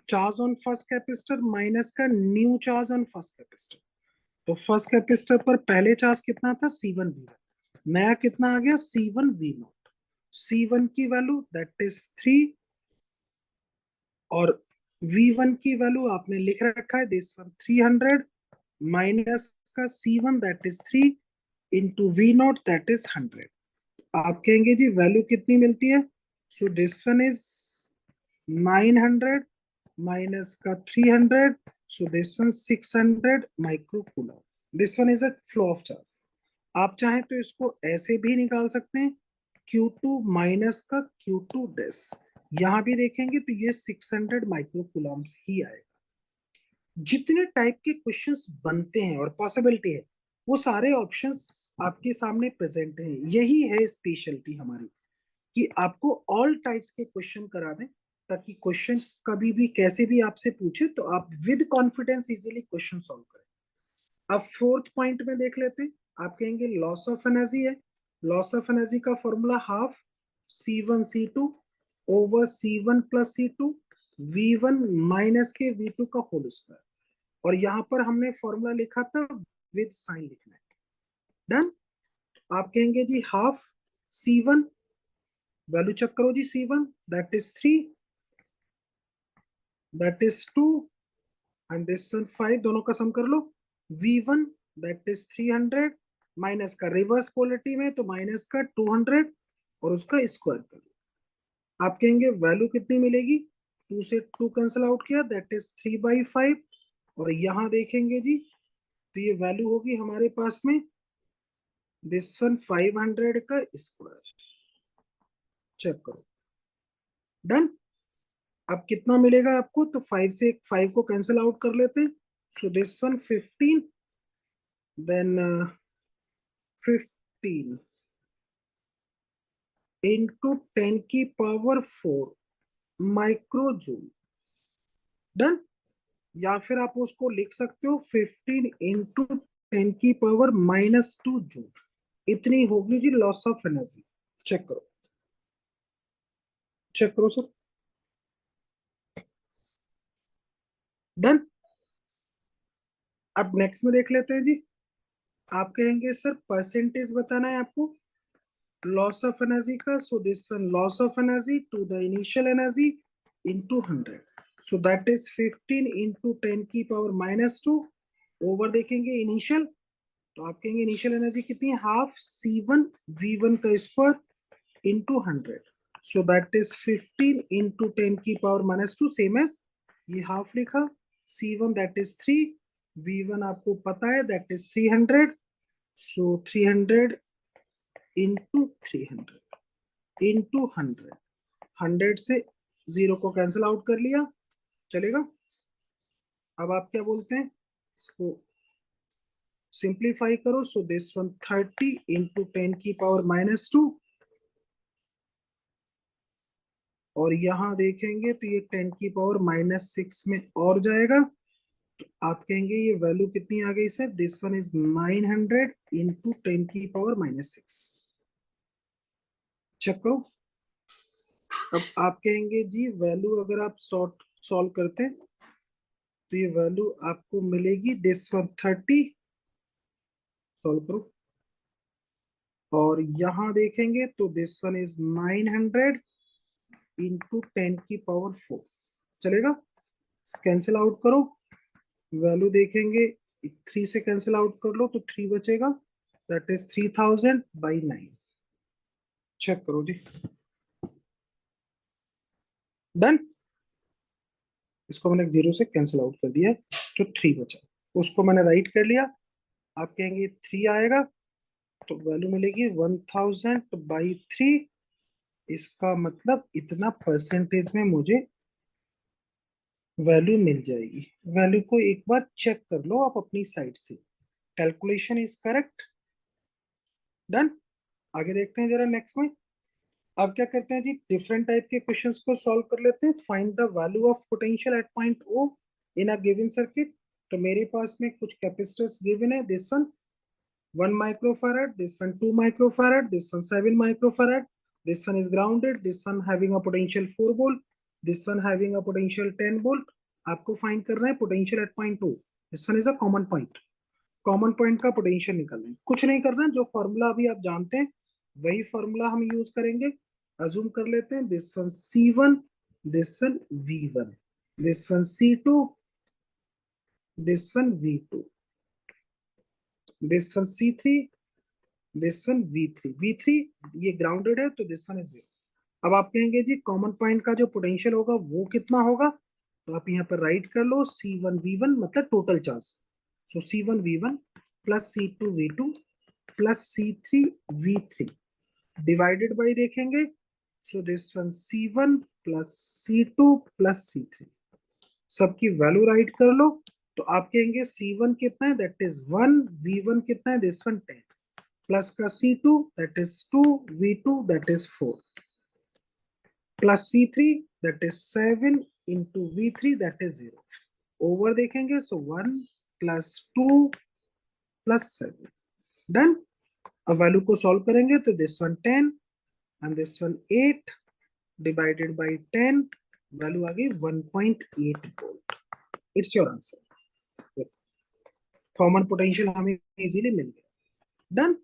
charge on first capacitor minus का new charge on first capacitor. तो फर्स्ट कैपेसिटर पर पहले चार्ज कितना था, C1 V1, नया कितना आ गया, C1 V0। C1 की वैल्यू दैट इज 3, और V1 की वैल्यू आपने लिख रखा है दिस वन 300 माइनस का C1 that is 3 into V0 that is 100। आप कहेंगे जी वैल्यू कितनी मिलती है, so this one is 900 minus का 300, so this one 600 microcoulomb. This one is a flow of charge. आप चाहें तो इसको ऐसे भी निकाल सकते हैं, Q2 माइनस का Q2 डैश। यहां भी देखेंगे तो ये 600 माइक्रोकूलम्ब ही आएगा। जितने टाइप के क्वेश्चंस बनते हैं और पॉसिबिलिटी है वो सारे ऑप्शंस आपके सामने प्रेजेंट हैं। यही है स्पेशलिटी हमारी कि आपको ऑल टाइप्स के क्वेश्चन करा दें, ताकि क्वेश्चन कभी भी कैसे भी आपसे पूछे तो आप with confidence easily question solve करें। अब फोर्थ पॉइंट में देख लेते हैं। आप कहेंगे लॉस ऑफ एनर्जी है। लॉस ऑफ एनर्जी का formula half C1 C2 over C1 plus C2 V1 minus के V2 का होल स्क्वायर। और यहाँ पर हमने फॉर्मूला लिखा था विद साइन लिखना है। डन। आप कहेंगे जी हाफ C1, वैल्यू चेक करो जी, C1 that is 3, that is 2 and this 5, दोनों का सम कर लो। V1 दैट इज 300 माइनस का रिवर्स पोलरिटी में तो माइनस का 200 और उसका स्क्वायर कर लो। आप कहेंगे वैल्यू कितनी मिलेगी, 2 से 2 कैंसिल आउट किया दैट इज 3/5। और यहाँ देखेंगे जी तो ये वैल्यू होगी हमारे पास में दिस वन 500 का स्क्वायर। चेक करो। डन। अब कितना मिलेगा आपको, तो 5 से 5 को कैंसिल आउट कर लेते हैं। So this one 15, then 15 into 10 की पावर 4 माइक्रो जूल। डन। या फिर आप उसको लिख सकते हो 15 इंटू 10 की पावर -2 जूल। इतनी होगी जी लॉस ऑफ एनर्जी। चेक करो, चेक करो सर। डन। अब नेक्स्ट में देख लेते हैं जी। आप कहेंगे सर परसेंटेज बताना है आपको लॉस ऑफ एनर्जी का। So this one loss of energy to the initial energy into 100। So that is 15 into 10 की पावर -2 ओवर देखेंगे इनिशियल। तो आप कहेंगे इनिशियल एनर्जी कितनी है, हाफ C1 V1 का square into 100। So that is 15 into 10 की पावर -2 सेम एज ये हाफ लिखा। C1 दैट इज 3, V1 आपको पता है that is 300। So 300 into 300 into 100। 100 से 0 को कैंसिल आउट कर लिया, चलेगा। अब आप क्या बोलते हैं, इसको सिंप्लीफाई करो। सो दिस वन 30 इंटू 10 की पावर -2 और यहाँ देखेंगे तो ये 10 की पावर -6 में और जाएगा। तो आप कहेंगे ये वैल्यू कितनी आ गई sir, this one is 900 into 10 की पावर -6। चेक करो। अब आप कहेंगे जी वैल्यू अगर आप सॉल्व करते हैं तो ये वैल्यू आपको मिलेगी दिस वन 30। सॉल्व करो और यहाँ देखेंगे तो दिस वन इज 900 इंटू 10 की पावर 4। चलेगा। कैंसिल आउट करो, वैल्यू देखेंगे 3 से कैंसिल आउट कर लो तो 3 बचेगा दैट इज 3000/9। चेक करो जी। डन। इसको मैंने 0 से कैंसिल आउट कर दिया तो 3 बचा, उसको मैंने राइट कर लिया। आप कहेंगे 3 आएगा तो वैल्यू मिलेगी 1000/3। इसका मतलब इतना परसेंटेज में मुझे वैल्यू मिल जाएगी। वैल्यू को एक बार चेक कर लो आप अपनी साइड से, कैलकुलेशन इज करेक्ट। डन। आगे देखते हैं जरा नेक्स्ट में। अब क्या करते हैं जी, डिफरेंट टाइप के क्वेश्चंस को सॉल्व कर लेते हैं। Find the value of potential at point O in a given circuit. तो मेरे पास में कुछ कैपेसिटर्स गिवन है, this one 1 microfarad, this one 2 microfarad, this one 7 microfarad, this one is grounded, this one having a potential 4 volt, this one having a potential 10 volt। आपको find करना है potential at point two. This one is a common point. Common point का potential निकालना है, कुछ नहीं करना, जो फॉर्मूला अभी आप जानते हैं वही फॉर्मूला हम यूज करेंगे। अज्यूम कर लेते हैं this one C1, this one V1, this one C2, this one V2, this one C3, this one V3। V3 ये ग्राउंडेड है तो दिस वन इज 0। अब आप कहेंगे जी कॉमन पॉइंट का जो पोटेंशियल होगा वो कितना होगा, तो आप यहाँ पर राइट कर लो C1 V1 मतलब total charge. So C1 V1 plus C2 V2 plus C3 V3 divided by देखेंगे। So this one C1 plus C2 plus C3। सबकी वैल्यू राइट कर लो। तो आप कहेंगे C1 कितना है, दैट इज 1, V1 कितना है, दिस वन 10, प्लस का C2 that is 2, V2 that is 4, plus C3 that is 7 into V3 that is 0, over देखेंगे सो 1 प्लस 2 प्लस 7, डन। अब वैल्यू को सॉल्व करेंगे तो this one 10 and this one 8 divided by 10, value आ गई 1.8 volt. It's your answer. Common potential हमें easily मिल गया। डन।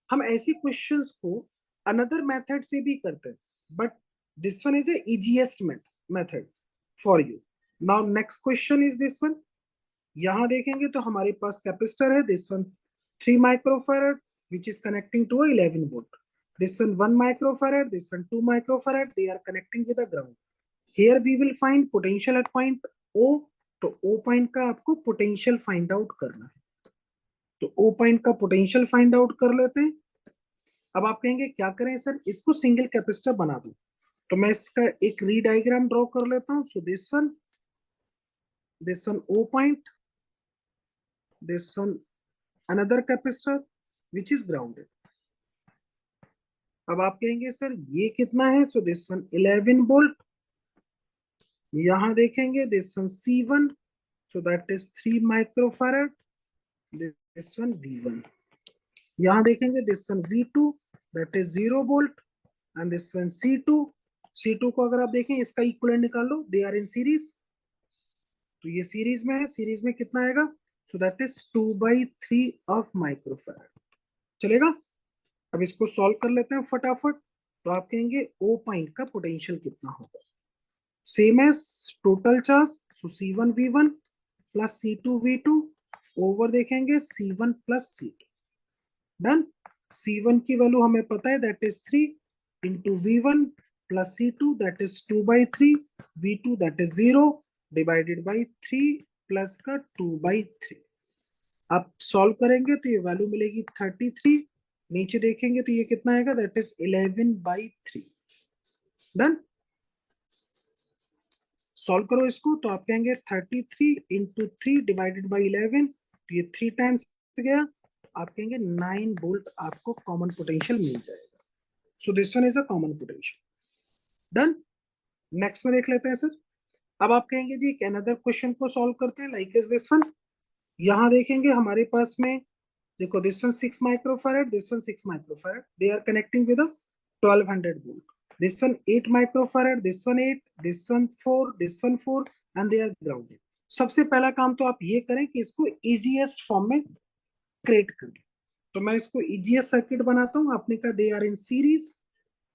हम ऐसी क्वेश्चंस को अनदर मेथड से भी करते हैं, but this one is A easiest method for you. Now next question is this one. यहां देखेंगे तो हमारे पास कैपेसिटर है, this one 3 microfarad which is connecting to a 11 volt. This one 1 microfarad, this one 2 microfarad, they are connecting with the ground. Here we will find potential at point O. तो O point का आपको potential find out करना है, तो O point का potential find out कर लेते हैं। अब आप कहेंगे क्या करें सर, इसको सिंगल कैपेसिटर बना दूं, तो मैं इसका एक री डायग्राम ड्रॉ कर लेता हूं। सो this one O point, this one another capacitor which is grounded. अब आप कहेंगे सर ये कितना है, सो दिस वन 11 वोल्ट। यहां देखेंगे this one C1, so that is 3 microfarad, this one V1। यहां देखेंगे this one V2, that is 0 volt and this one C2 को अगर आप देखें इसका इक्विवेलेंट निकाल लो, दे आर इन सीरीज, तो ये सीरीज में है, सीरीज में कितना आएगा, सो दैट इज 2/3 ऑफ माइक्रोफैराड। चलेगा। अब इसको सॉल्व कर लेते हैं फटाफट। तो आप कहेंगे O पॉइंट का पोटेंशियल कितना होगा, same as total charge, so C1 V1 plus C2 V2 over देखेंगे C1 plus C2, done. C1 की वैल्यू हमें पता है, that is 3 into V1 plus C2 that is 2/3, V2 that is 0 divided by 3 plus का 2/3। आप solve करेंगे तो ये वैल्यू मिलेगी 33, नीचे देखेंगे तो ये कितना आएगा, दैट इज 11/3, डन। सॉल्व करो इसको तो आप कहेंगे 33 इंटू 3 डिवाइडेड बाई 11, तो ये 3 टाइम्स गया, आप कहेंगे 9 वोल्ट आपको कॉमन पोटेंशियल मिल जाएगा। सो this one is a common potential, done. Next में देख लेते हैं सर। अब आप कहेंगे जी एक अनदर क्वेश्चन को सॉल्व करते हैं, लाइक इज दिस वन। यहां देखेंगे हमारे पास में, देखो this one 6 microfarad, this one 6 microfarad, they are connecting with 1200 volt. This one 8 microfarad, this one 8, this one 4, this one 4 and they are grounded. सबसे पहला काम तो आप ये करें कि इसको easiest फॉर्म में क्रिएट करें। तो मैं इसको easiest सर्किट बनाता हूं, आपने कहा दे आर इन सीरीज,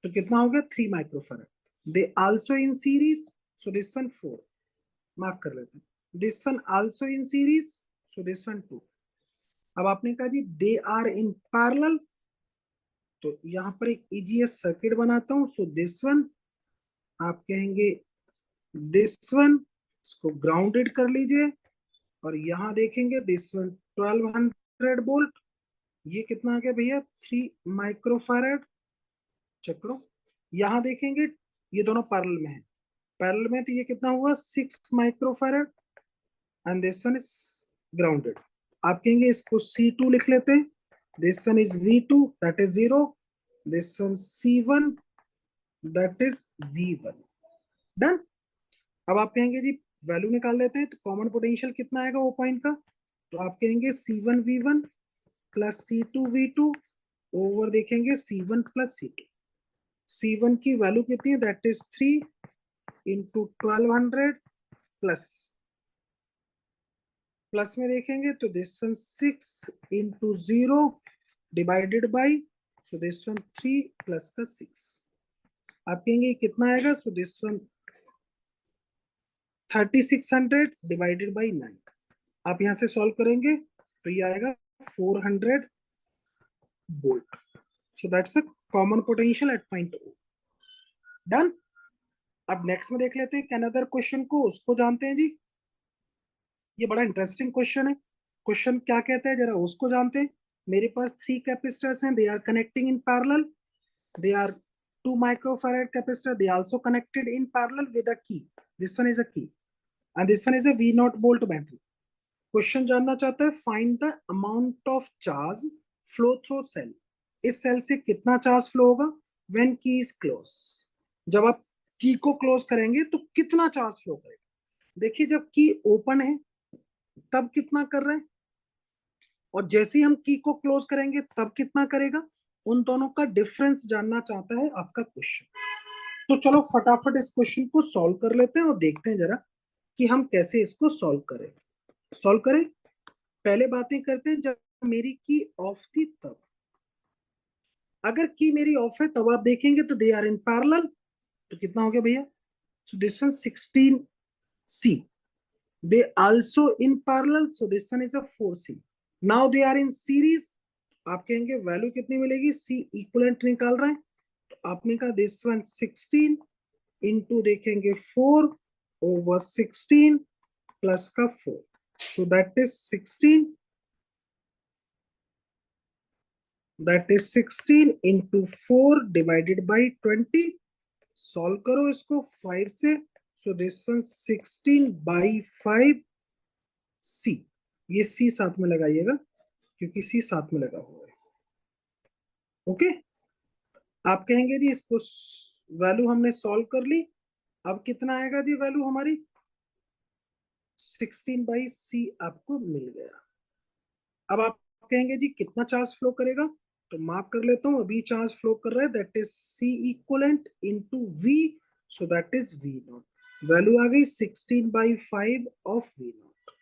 तो कितना हो गया 3 microfarad, they also in series, so this one 4, mark कर लेते हैं, this one also in series, so this one 2। अब आपने कहा जी दे आर इन पैरेलल, तो यहां पर एक इजीएस्ट सर्किट बनाता हूं, सो दिस वन आप कहेंगे दिस वन, इसको ग्राउंडेड कर लीजिए, और यहां देखेंगे दिस वन 1200 वोल्ट, ये कितना आ गया भैया 3 माइक्रोफैराड। चेक करो, यहां देखेंगे ये दोनों पैरेलल में है, पैरेलल में तो ये कितना हुआ 6 microfarad and this one is grounded. आप कहेंगे इसको C2 लिख लेते हैं, this one is V2 that is 0, this one C1 that is V1, done. अब आप कहेंगे जी वैल्यू निकाल लेते हैं, तो कॉमन पोटेंशियल कितना आएगा वो पॉइंट का, तो आप कहेंगे C1 V1 plus C2 V2 over देखेंगे C1 प्लस C2। C1 की वैल्यू कितनी है, that is 3 into 1200 plus, plus में देखेंगे तो this one 6 into 0 divided by, so this one 3 plus का 6। आप कहेंगे कितना आएगा, सो दिस वन 3600 डिवाइडेड बाई 9। आप यहां से सॉल्व करेंगे तो ये आएगा 400 volt. So that's a common potential at point O, done. अब नेक्स्ट में देख लेते हैं अनदर क्वेश्चन को, उसको जानते हैं जी। ये बड़ा इंटरेस्टिंग क्वेश्चन है। क्वेश्चन क्या कहता है जरा उसको जानते हैं। मेरे पास 3 कैपेसिटर्स हैं, they are connecting in parallel, they are 2 microfarad capacitor, they also connected in parallel with a key, this one is a key, and this one is a V naught volt battery. Question जानना चाहता है find the amount of charge flow through cell. इस cell से कितना charge flow होगा when key is close. जब आप की को क्लोज करेंगे तो कितना चार्ज फ्लो करेगा। देखिए जब की ओपन है तब कितना कर रहे हैं, और जैसे ही हम की को क्लोज करेंगे तब कितना करेगा। उन दोनों का डिफरेंस जानना चाहता है आपका क्वेश्चन। तो चलो फटाफट इस क्वेश्चन को सॉल्व कर लेते हैं और देखते हैं जरा कि हम कैसे इसको सॉल्व करें। पहले बातें करते हैं जब मेरी की ऑफ थी तब। अगर की मेरी ऑफ है तब आप देखेंगे तो दे आर इन पैरेलल। तो कितना हो गया भैया, so this one 16 C. They also in parallel, so this one is a 4 C. Now they are in series. आप कहेंगे वैल्यू कितनी मिलेगी, सी इक्वलेंट निकाल रहे हैं तो आपने कहा दिस वन 16 इंटू देखेंगे 4 ओवर 16 प्लस का 4, सो that is 16, that is 16 into 4 divided by 20। Solve करो इसको 5 से, सो दिस वन 16 बाई 5 सी। ये सी साथ में लगाइएगा क्योंकि सी साथ में लगा हुआ है। ओके, आप कहेंगे जी इसको वैल्यू हमने सॉल्व कर ली। अब कितना आएगा जी वैल्यू हमारी, 16 बाई सी आपको मिल गया। अब आप कहेंगे जी कितना चार्ज फ्लो करेगा, तो मार्क कर लेता हूं। अभी चार्ज फ्लो कर रहा है that is C equivalent into V, so that is V naught. Value आ गई 16 बाई 5 ऑफ वी नॉट।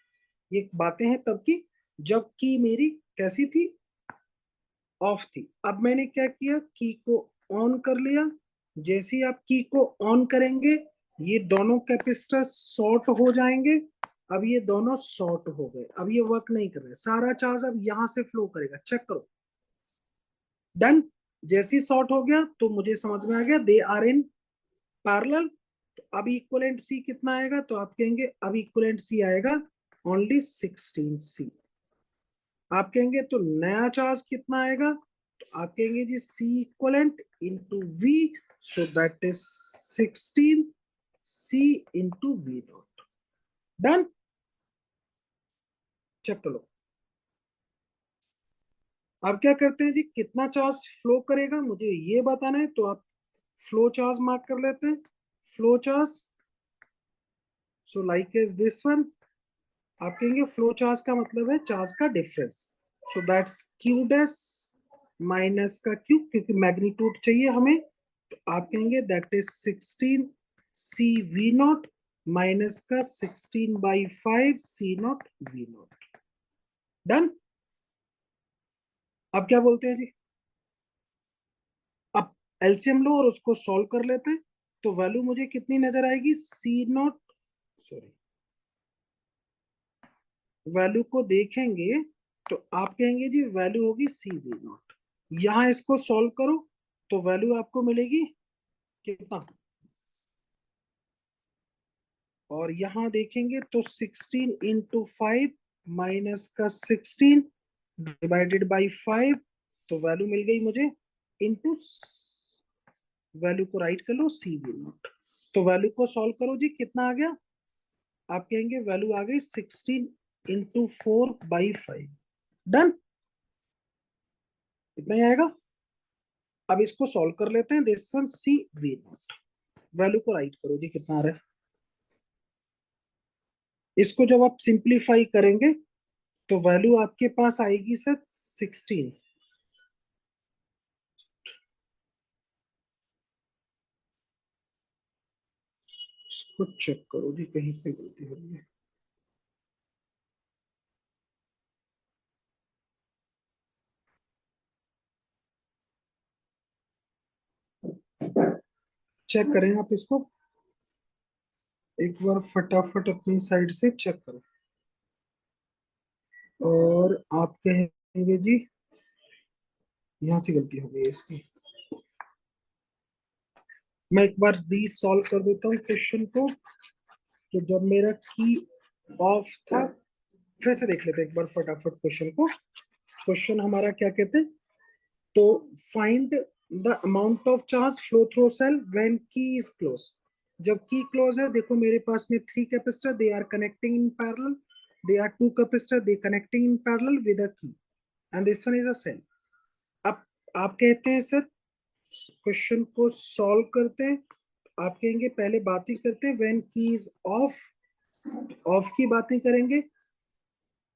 ये बातें हैं तब की जब की मेरी कैसी थी, ऑफ थी। अब मैंने क्या किया, की को ऑन कर लिया। जैसे ही आप की को ऑन करेंगे ये दोनों कैपेसिटर शॉर्ट हो जाएंगे। अब ये दोनों शॉर्ट हो गए, अब ये वर्क नहीं कर रहे, सारा चार्ज अब यहां से फ्लो करेगा। चेक करो, डन। जैसे ही शॉर्ट हो गया तो मुझे समझ में आ गया दे आर इन पैरेलल। तो अब इक्वलेंट सी कितना आएगा, तो आप कहेंगे अब इक्वलेंट सी आएगा ओनली 16 सी। आप कहेंगे तो नया चार्ज कितना आएगा, तो आप कहेंगे जी C equivalent into V, so that is 16 C into V naught. Done, check करो। अब क्या करते हैं जी, कितना चार्ज फ्लो करेगा मुझे ये बताना है, तो आप फ्लो चार्ज मार्क कर लेते हैं। Flow charge, so like is this one. आप कहेंगे फ्लो चार्ज का मतलब है चार्ज का difference, so that's Q dash minus का क्यू, क्योंकि मैग्नीट्यूड चाहिए हमें। तो आप कहेंगे that is 16 C V naught minus का 16 by 5 C naught V naught. Done. अब क्या बोलते हैं जी, अब एलसीएम लो और उसको सॉल्व कर लेते हैं। तो वैल्यू मुझे कितनी नजर आएगी, सी नॉट, सॉरी, वैल्यू को देखेंगे तो आप कहेंगे जी वैल्यू होगी सी वी नॉट। यहां इसको सॉल्व करो तो वैल्यू आपको मिलेगी कितना, और यहां देखेंगे तो 16 इंटू 5 माइनस का 16 डिवाइडेड बाई 5, तो वैल्यू मिल गई मुझे इंटू, वैल्यू को राइट कर लो सी वी नॉट। तो वैल्यू को सॉल्व करो जी कितना आ गया, आप कहेंगे वैल्यू आ गई 16 इंटू 4 बाई 5। डन, इतना ही आएगा। अब इसको सॉल्व कर लेते हैं, this one C V naught. Value को राइट करो जी कितना आ रहा है। इसको जब आप सिंप्लीफाई करेंगे तो वैल्यू आपके पास आएगी सर 16। इसको चेक करो जी कहीं पे गलती हो रही है। चेक करें आप इसको एक बार फटाफट अपनी साइड से चेक करो, और आप कहेंगे जी यहाँ से गलती हो गई है इसकी। मैं एक बार री सॉल्व कर देता हूँ क्वेश्चन को। तो जब मेरा की ऑफ था, फिर से देख लेते हैं एक बार फटाफट क्वेश्चन को। क्वेश्चन हमारा क्या कहते हैं, तो find the amount of charge flow through cell when key is close. जब की क्लोज है, देखो मेरे पास में 3 capacitor, they are connecting in parallel, they are 2 capacitor, they connecting in parallel with a key, and this one is a cell. अब आप कहते हैं सर क्वेश्चन को सॉल्व करते हैं, आप कहेंगे पहले बातें करते हैं when key is of, of की बातें करेंगे।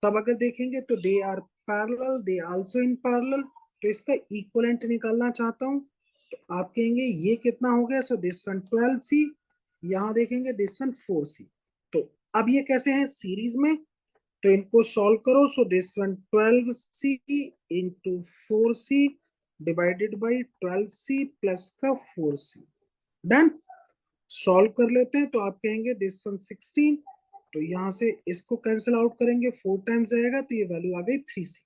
तब अगर देखेंगे तो they are parallel, they also in parallel, तो इसका इक्विवेलेंट निकालना चाहता हूं, तो आप कहेंगे ये कितना हो गया, सो दिस वन 12C, यहां देखेंगे दिस वन 4C। तो अब ये कैसे हैं सीरीज में, तो इनको सॉल्व करो, सो this one 12C into 4C divided by 12C plus का 4C, डन। सॉल्व कर लेते हैं, तो आप कहेंगे दिस वन 16, तो यहां से इसको कैंसिल आउट करेंगे, 4 टाइम्स जाएगा, तो ये वैल्यू आ गई 3C।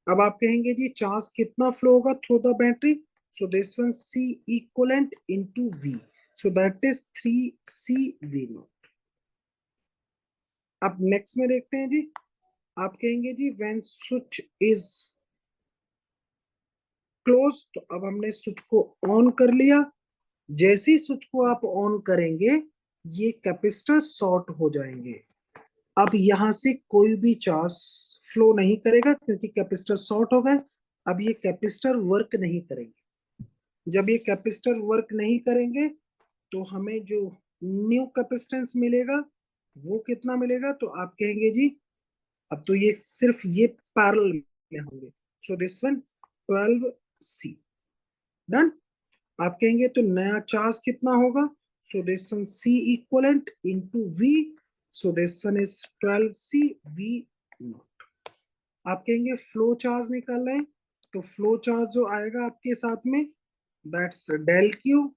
अब आप कहेंगे जी चार्ज कितना फ्लो होगा through the battery, so this one C equivalent into V, so that is 3CV not. अब नेक्स्ट में देखते हैं जी, आप कहेंगे जी व्हेन स्विच इज क्लोज, तो अब हमने स्विच को ऑन कर लिया, जैसे ही स्विच को आप ऑन करेंगे ये कैपेसिटर शॉर्ट हो जाएंगे। अब यहां से कोई भी चार्ज फ्लो नहीं करेगा क्योंकि कैपेसिटर शॉर्ट हो गए। अब ये कैपेसिटर वर्क नहीं करेंगे, जब ये कैपेसिटर वर्क नहीं करेंगे तो हमें जो न्यू कैपेसिटेंस मिलेगा वो कितना मिलेगा, तो आप कहेंगे जी अब तो ये सिर्फ ये पैरेलल में होंगे, सो दिस वन 12C, डन। आप कहेंगे तो नया चार्ज कितना होगा, सो this one C equivalent into V, so this one is 12C V not. आप कहेंगे फ्लो चार्ज निकाल रहे हैं, तो फ्लो चार्ज जो आएगा आपके साथ में दैट्स डेल क्यू।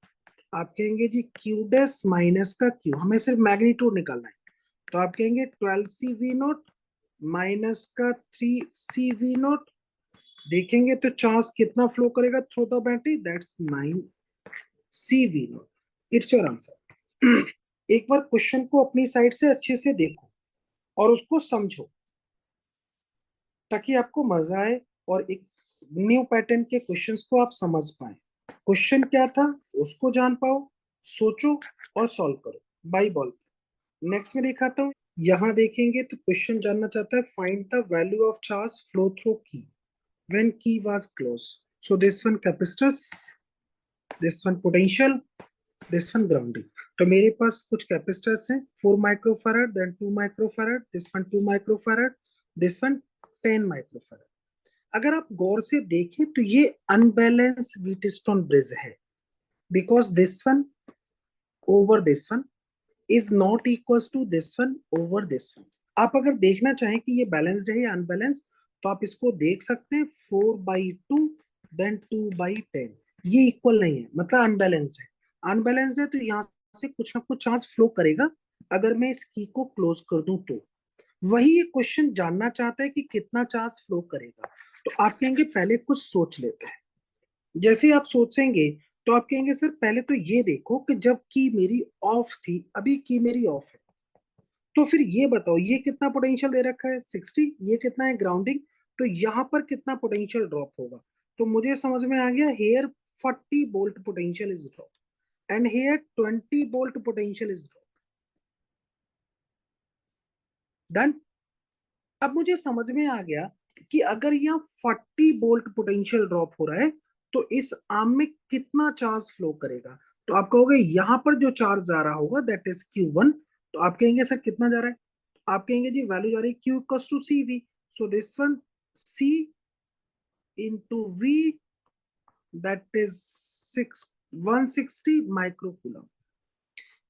आप कहेंगे जी क्यू डैश माइनस का क्यू, हमें सिर्फ मैग्नीट्यूड निकालना है, तो आप कहेंगे 12CV नॉट माइनस का 3CV नॉट, देखेंगे तो चार्ज कितना फ्लो करेगा through the battery, that's 9CV not. It's your answer. एक बार क्वेश्चन को अपनी साइड से अच्छे से देखो और उसको समझो ताकि आपको मजा आए और एक न्यू पैटर्न के क्वेश्चंस को आप समझ पाए। क्वेश्चन क्या था उसको जान पाओ, सोचो और सॉल्व करो बाई बॉल। नेक्स्ट में दिखाता हूँ, यहाँ देखेंगे तो क्वेश्चन जानना चाहता है find the value of charge flow through key when key was close, so this one capacitors, this one potential, this one grounding. तो मेरे पास कुछ कैपेसिटर्स हैं 4 microfarad, then 2 microfarad, this one 2 microfarad, this one 10 microfarad. अगर आप गौर से देखें तो ये अनबैलेंस व्हीटस्टोन ब्रिज है, because this one over this one is not equal to this one over this one. आप अगर देखना चाहें कि ये बैलेंस्ड है या अनबैलेंस, तो आप इसको देख सकते हैं 4/2 देन 2/10, ये इक्वल नहीं है मतलब अनबैलेंस्ड है। अनबैलेंस्ड है तो यहाँ से कुछ ना कुछ चार्ज फ्लो करेगा, अगर मैं इस की को क्लोज कर दूं तो। वही ये क्वेश्चन जानना चाहता है कि कितना चार्ज फ्लो करेगा, तो आप कहेंगे पहले कुछ सोच लेते हैं। जैसे आप सोचेंगे तो आप कहेंगे सर पहले तो ये देखो कि जब की मेरी ऑफ थी, अभी की मेरी ऑफ है, तो फिर ये बताओ ये कितना पोटेंशियल दे रखा है 60, ये कितना है ग्राउंडिंग, तो यहाँ पर कितना पोटेंशियल ड्रॉप होगा। तो मुझे समझ में आ गया here 40 volt potential is drop and here 20 volt potential is drop, done. अब मुझे समझ में आ गया कि अगर यहाँ 40 वोल्ट पोटेंशियल ड्रॉप हो रहा है तो इस आर्म में कितना चार्ज फ्लो करेगा, तो आप कहोगे यहाँ पर जो चार्ज जा रहा होगा दैट इज Q1, तो आप कहेंगे सर कितना जा रहा है, आप कहेंगे जी वैल्यू जा रही है Q equals to CV, so this one C into V that is 160 micro.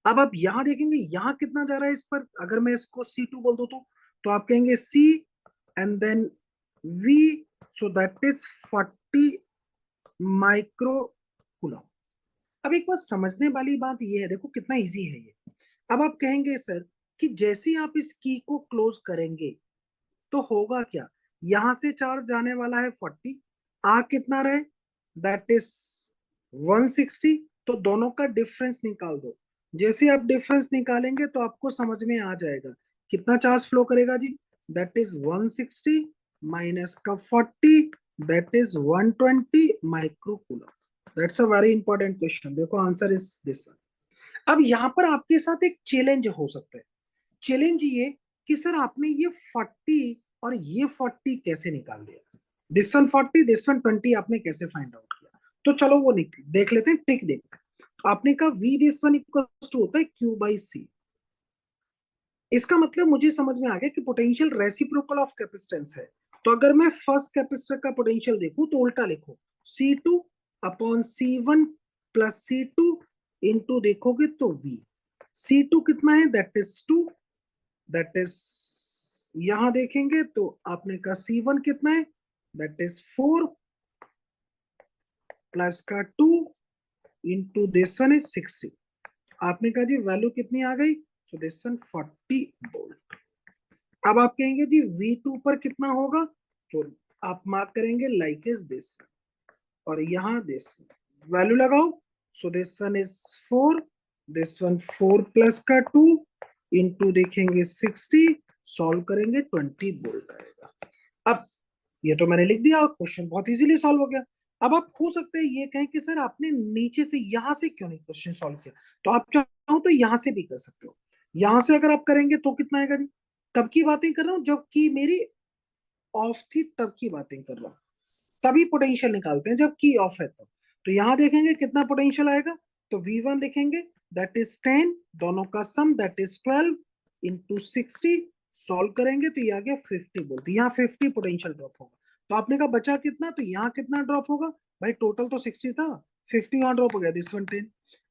अब आप यहाँ देखेंगे यहाँ कितना जा रहा है इस पर, अगर मैं इसको C2 बोल दूं तो आप कहेंगे C and then V, so that is 40 micro coulomb. अब एक बात समझने वाली बात ये है, देखो कितना इजी है ये। अब आप कहेंगे सर कि जैसे ही आप इस की को क्लोज करेंगे तो होगा क्या, यहां से चार्ज जाने वाला है 40, आ कितना रहे दैट इज 160, तो दोनों का डिफरेंस निकाल दो। जैसे आप डिफरेंस निकालेंगे तो आपको समझ में आ जाएगा कितना चार्ज फ्लो करेगा जी, दैट इज 160 माइनस का 40, that is 120 micro coulomb. That's a very important question, देखो आंसर इज दिस वन। अब यहाँ पर आपके साथ एक चैलेंज हो सकता है। चैलेंज ये कि सर आपने ये 40 और ये 40 कैसे निकाल दिया, दिस वन 40 दिस वन 20 आपने कैसे फाइंड आउट किया। तो चलो वो देख लेते हैं, ट्रिक देखते हैं। आपने कहा V this one equal to होता है क्यू बाई सी। इसका मतलब मुझे समझ में आ गया कि पोटेंशियल रेसिप्रोकल ऑफ कैपेसिटेंस है। तो अगर मैं फर्स्ट कैपेसिटर का पोटेंशियल देखूं तो उल्टा लिखो, C2 upon C1 plus C2 into देखोगे तो V। C2 कितना है, दैट इज 2, दैट इज, यहां देखेंगे तो आपने कहा C1 कितना है, दैट इज 4 प्लस का 2 इंटू दिस वन इज 60। आपने कहा जी वैल्यू कितनी आ गई, सो दिस वन 40 वोल्ट। अब आप कहेंगे जी V2 पर कितना होगा, तो आप मार्क करेंगे लाइक इज दिस, और यहाँ दिस वैल्यू लगाओ। सो this one is 4, this one 4 plus का 2 इंटू देखेंगे 60, सॉल्व करेंगे 20 वोल्ट आएगा। अब ये तो मैंने लिख दिया, क्वेश्चन बहुत इजीली सॉल्व हो गया। अब आप हो सकते हैं ये कहें कि सर आपने नीचे से यहां से क्यों नहीं क्वेश्चन सॉल्व किया, तो आप चाहो तो यहां से भी कर सकते हो। यहां से अगर आप करेंगे तो कितना आएगा जी, कब की बातें कर रहा हूं, जबकि मेरी ऑफ थी तब की बातें कर रहा हूं। तभी पोटेंशियल निकालते हैं जब की ऑफ है तो यहाँ देखेंगे कितना पोटेंशियल आएगा, तो V1 लिखेंगे दैट इज 10, दोनों का सम दैट इज 12 इंटू 60, सॉल्व करेंगे तो ये आ गया 50 वोल्ट। यहाँ 50 पोटेंशियल ड्रॉप होगा। तो आपने कहा बचा कितना, तो यहाँ कितना ड्रॉप होगा, भाई टोटल तो 60 था, 50 यहाँ ड्रॉप हो गया, दिस वन 10।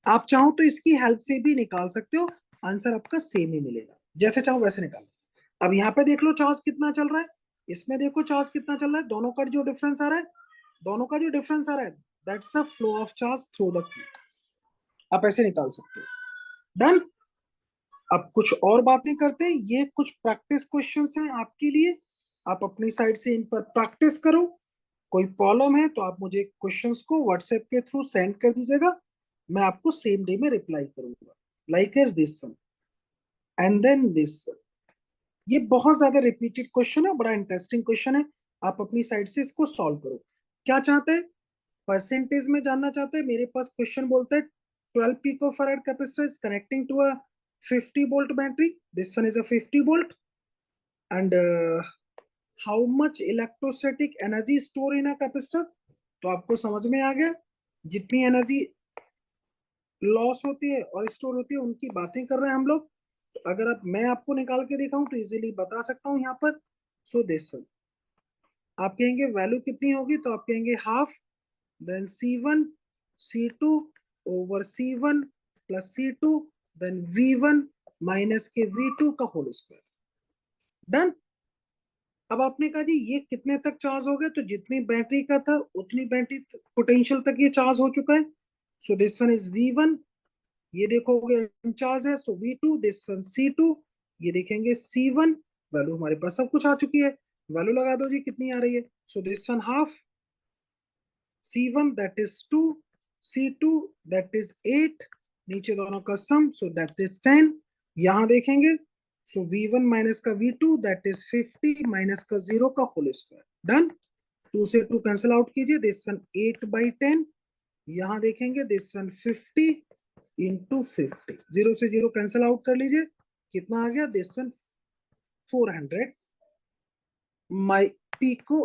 आप चाहो तो इसकी हेल्प से भी निकाल सकते हो, आंसर आपका सेम ही मिलेगा, जैसे चाहो वैसे निकालो। अब यहाँ पे देख लो चार्ज कितना चल रहा है, इसमें देखो चार्ज कितना चल रहा है, दोनों का जो डिफरेंस आ रहा है, दोनों का जो डिफरेंस आ रहा है that's the flow of charge through the Q. आप ऐसे निकाल सकते हो। डन। अब कुछ और बातें करते हैं, ये कुछ प्रैक्टिस क्वेश्चंस हैं आपके लिए, आप अपनी साइड से इन पर प्रैक्टिस करो। कोई प्रॉब्लम है तो आप मुझे क्वेश्चंस को व्हाट्सएप के थ्रू सेंड कर दीजिएगा, मैं आपको सेम डे में रिप्लाई करूंगा। Like as this one and then this one. ये बहुत ज्यादा रिपीटेड क्वेश्चन है, बड़ा इंटरेस्टिंग क्वेश्चन है, आप अपनी साइड से इसको सॉल्व करो। क्या चाहते हैं, परसेंटेज में जानना चाहते हैं, मेरे पास क्वेश्चन बोलता है 12 picofarad capacitor is connecting to a 50 volt battery, this one is a 50 volt, and how much electrostatic energy store in a capacitor। तो आपको समझ में आ गया, जितनी एनर्जी लॉस होती है और स्टोर होती है उनकी बातें कर रहे हैं हम लोग। तो अगर आप मैं आपको निकाल के दिखाऊं तो इजीली बता सकता हूं यहाँ पर। सो दिस वन आप कहेंगे वैल्यू कितनी होगी, तो आप कहेंगे half, then C1 C2 over C1 plus C2 then V1 minus के V2 का होल स्क्वायर। डन। अब आपने कहा जी ये कितने तक चार्ज हो गया, तो जितनी बैटरी का था उतनी बैटरी पोटेंशियल तक ये चार्ज हो चुका है। So this one is V1, ये देखोगे चार्ज है, सो V2, दिस वन C2, ये देखेंगे C1, वैल्यू हमारे पास सब कुछ आ चुकी है, वैल्यू लगा दो जी कितनी आ रही है। So this one half, C1 that is 2, C2 that is 8, नीचे दोनों का सम, सो दैट इज 10। यहां देखेंगे सो V1 माइनस का V2 दैट इज 50 माइनस का 0 का होल स्क्वायर। डन। 2 से 2 कैंसिल आउट कीजिए, दिस वन 8/10, यहां देखेंगे दिस वन 50 इंटू 50, 0 से 0 कैंसिल आउट कर लीजिए, कितना आ गया, this one 400 my pico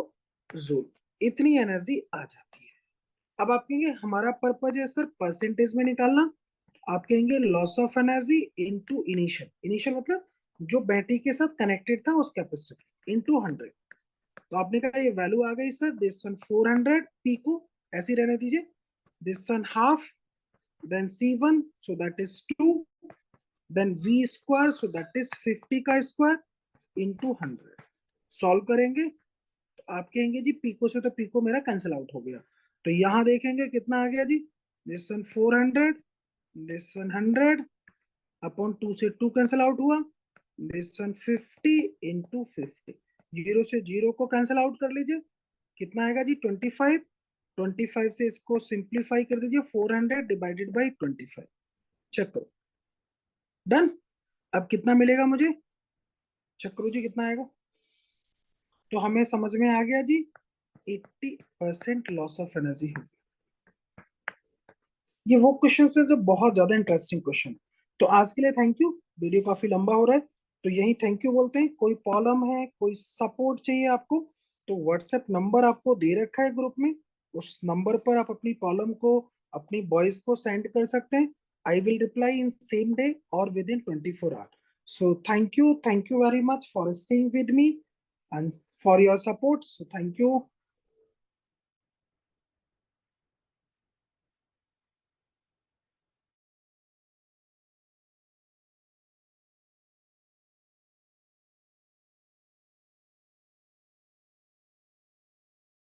joule. इतनी एनर्जी आ जाती है। अब आप कहेंगे हमारा पर्पज है सर परसेंटेज में निकालना, आप कहेंगे loss of energy into initial, initial मतलब जो बैटरी के साथ कनेक्टेड था उस कैपेसिटर इनटू 100। तो आपने कहा ये वैल्यू आ गई सर, दिस वन 400 पीको, ऐसी रहने दीजिए, this one half, then C1 so that is 2, then V square so that is 50 का स्क्वायर इंटू 100। सॉल्व करेंगे तो आप कहेंगे जी पीको से तो पीको मेरा कैंसिल आउट हो गया, तो यहां देखेंगे कितना आ गया जी, this one 400, this one 100 upon 2 से 2 कैंसिल आउट हुआ, दिस वन 50 इंटू 50, 0 से 0 को कैंसिल आउट कर लीजिए, कितना आएगा जी 25, 25 से इसको सिंप्लीफाई कर दीजिए, 400 डिवाइडेड बाई 25, चेक करो। डन। अब कितना मिलेगा मुझे, चेक करो जी कितना आएगा। तो हमें समझ में आ गया जी 80% लॉस ऑफ एनर्जी है। ये वो क्वेश्चन है जो बहुत ज्यादा इंटरेस्टिंग क्वेश्चन है। तो आज के लिए थैंक यू, वीडियो काफी लंबा हो रहा है, तो यही थैंक यू बोलते हैं। कोई प्रॉब्लम है, कोई सपोर्ट चाहिए आपको, तो व्हाट्सएप नंबर आपको दे रखा है ग्रुप में, उस नंबर पर आप अपनी प्रॉब्लम को, अपनी वॉइस को सेंड कर सकते हैं। I will reply in same day और within 24 hour. So thank you very much for staying with me and for your support. So thank you.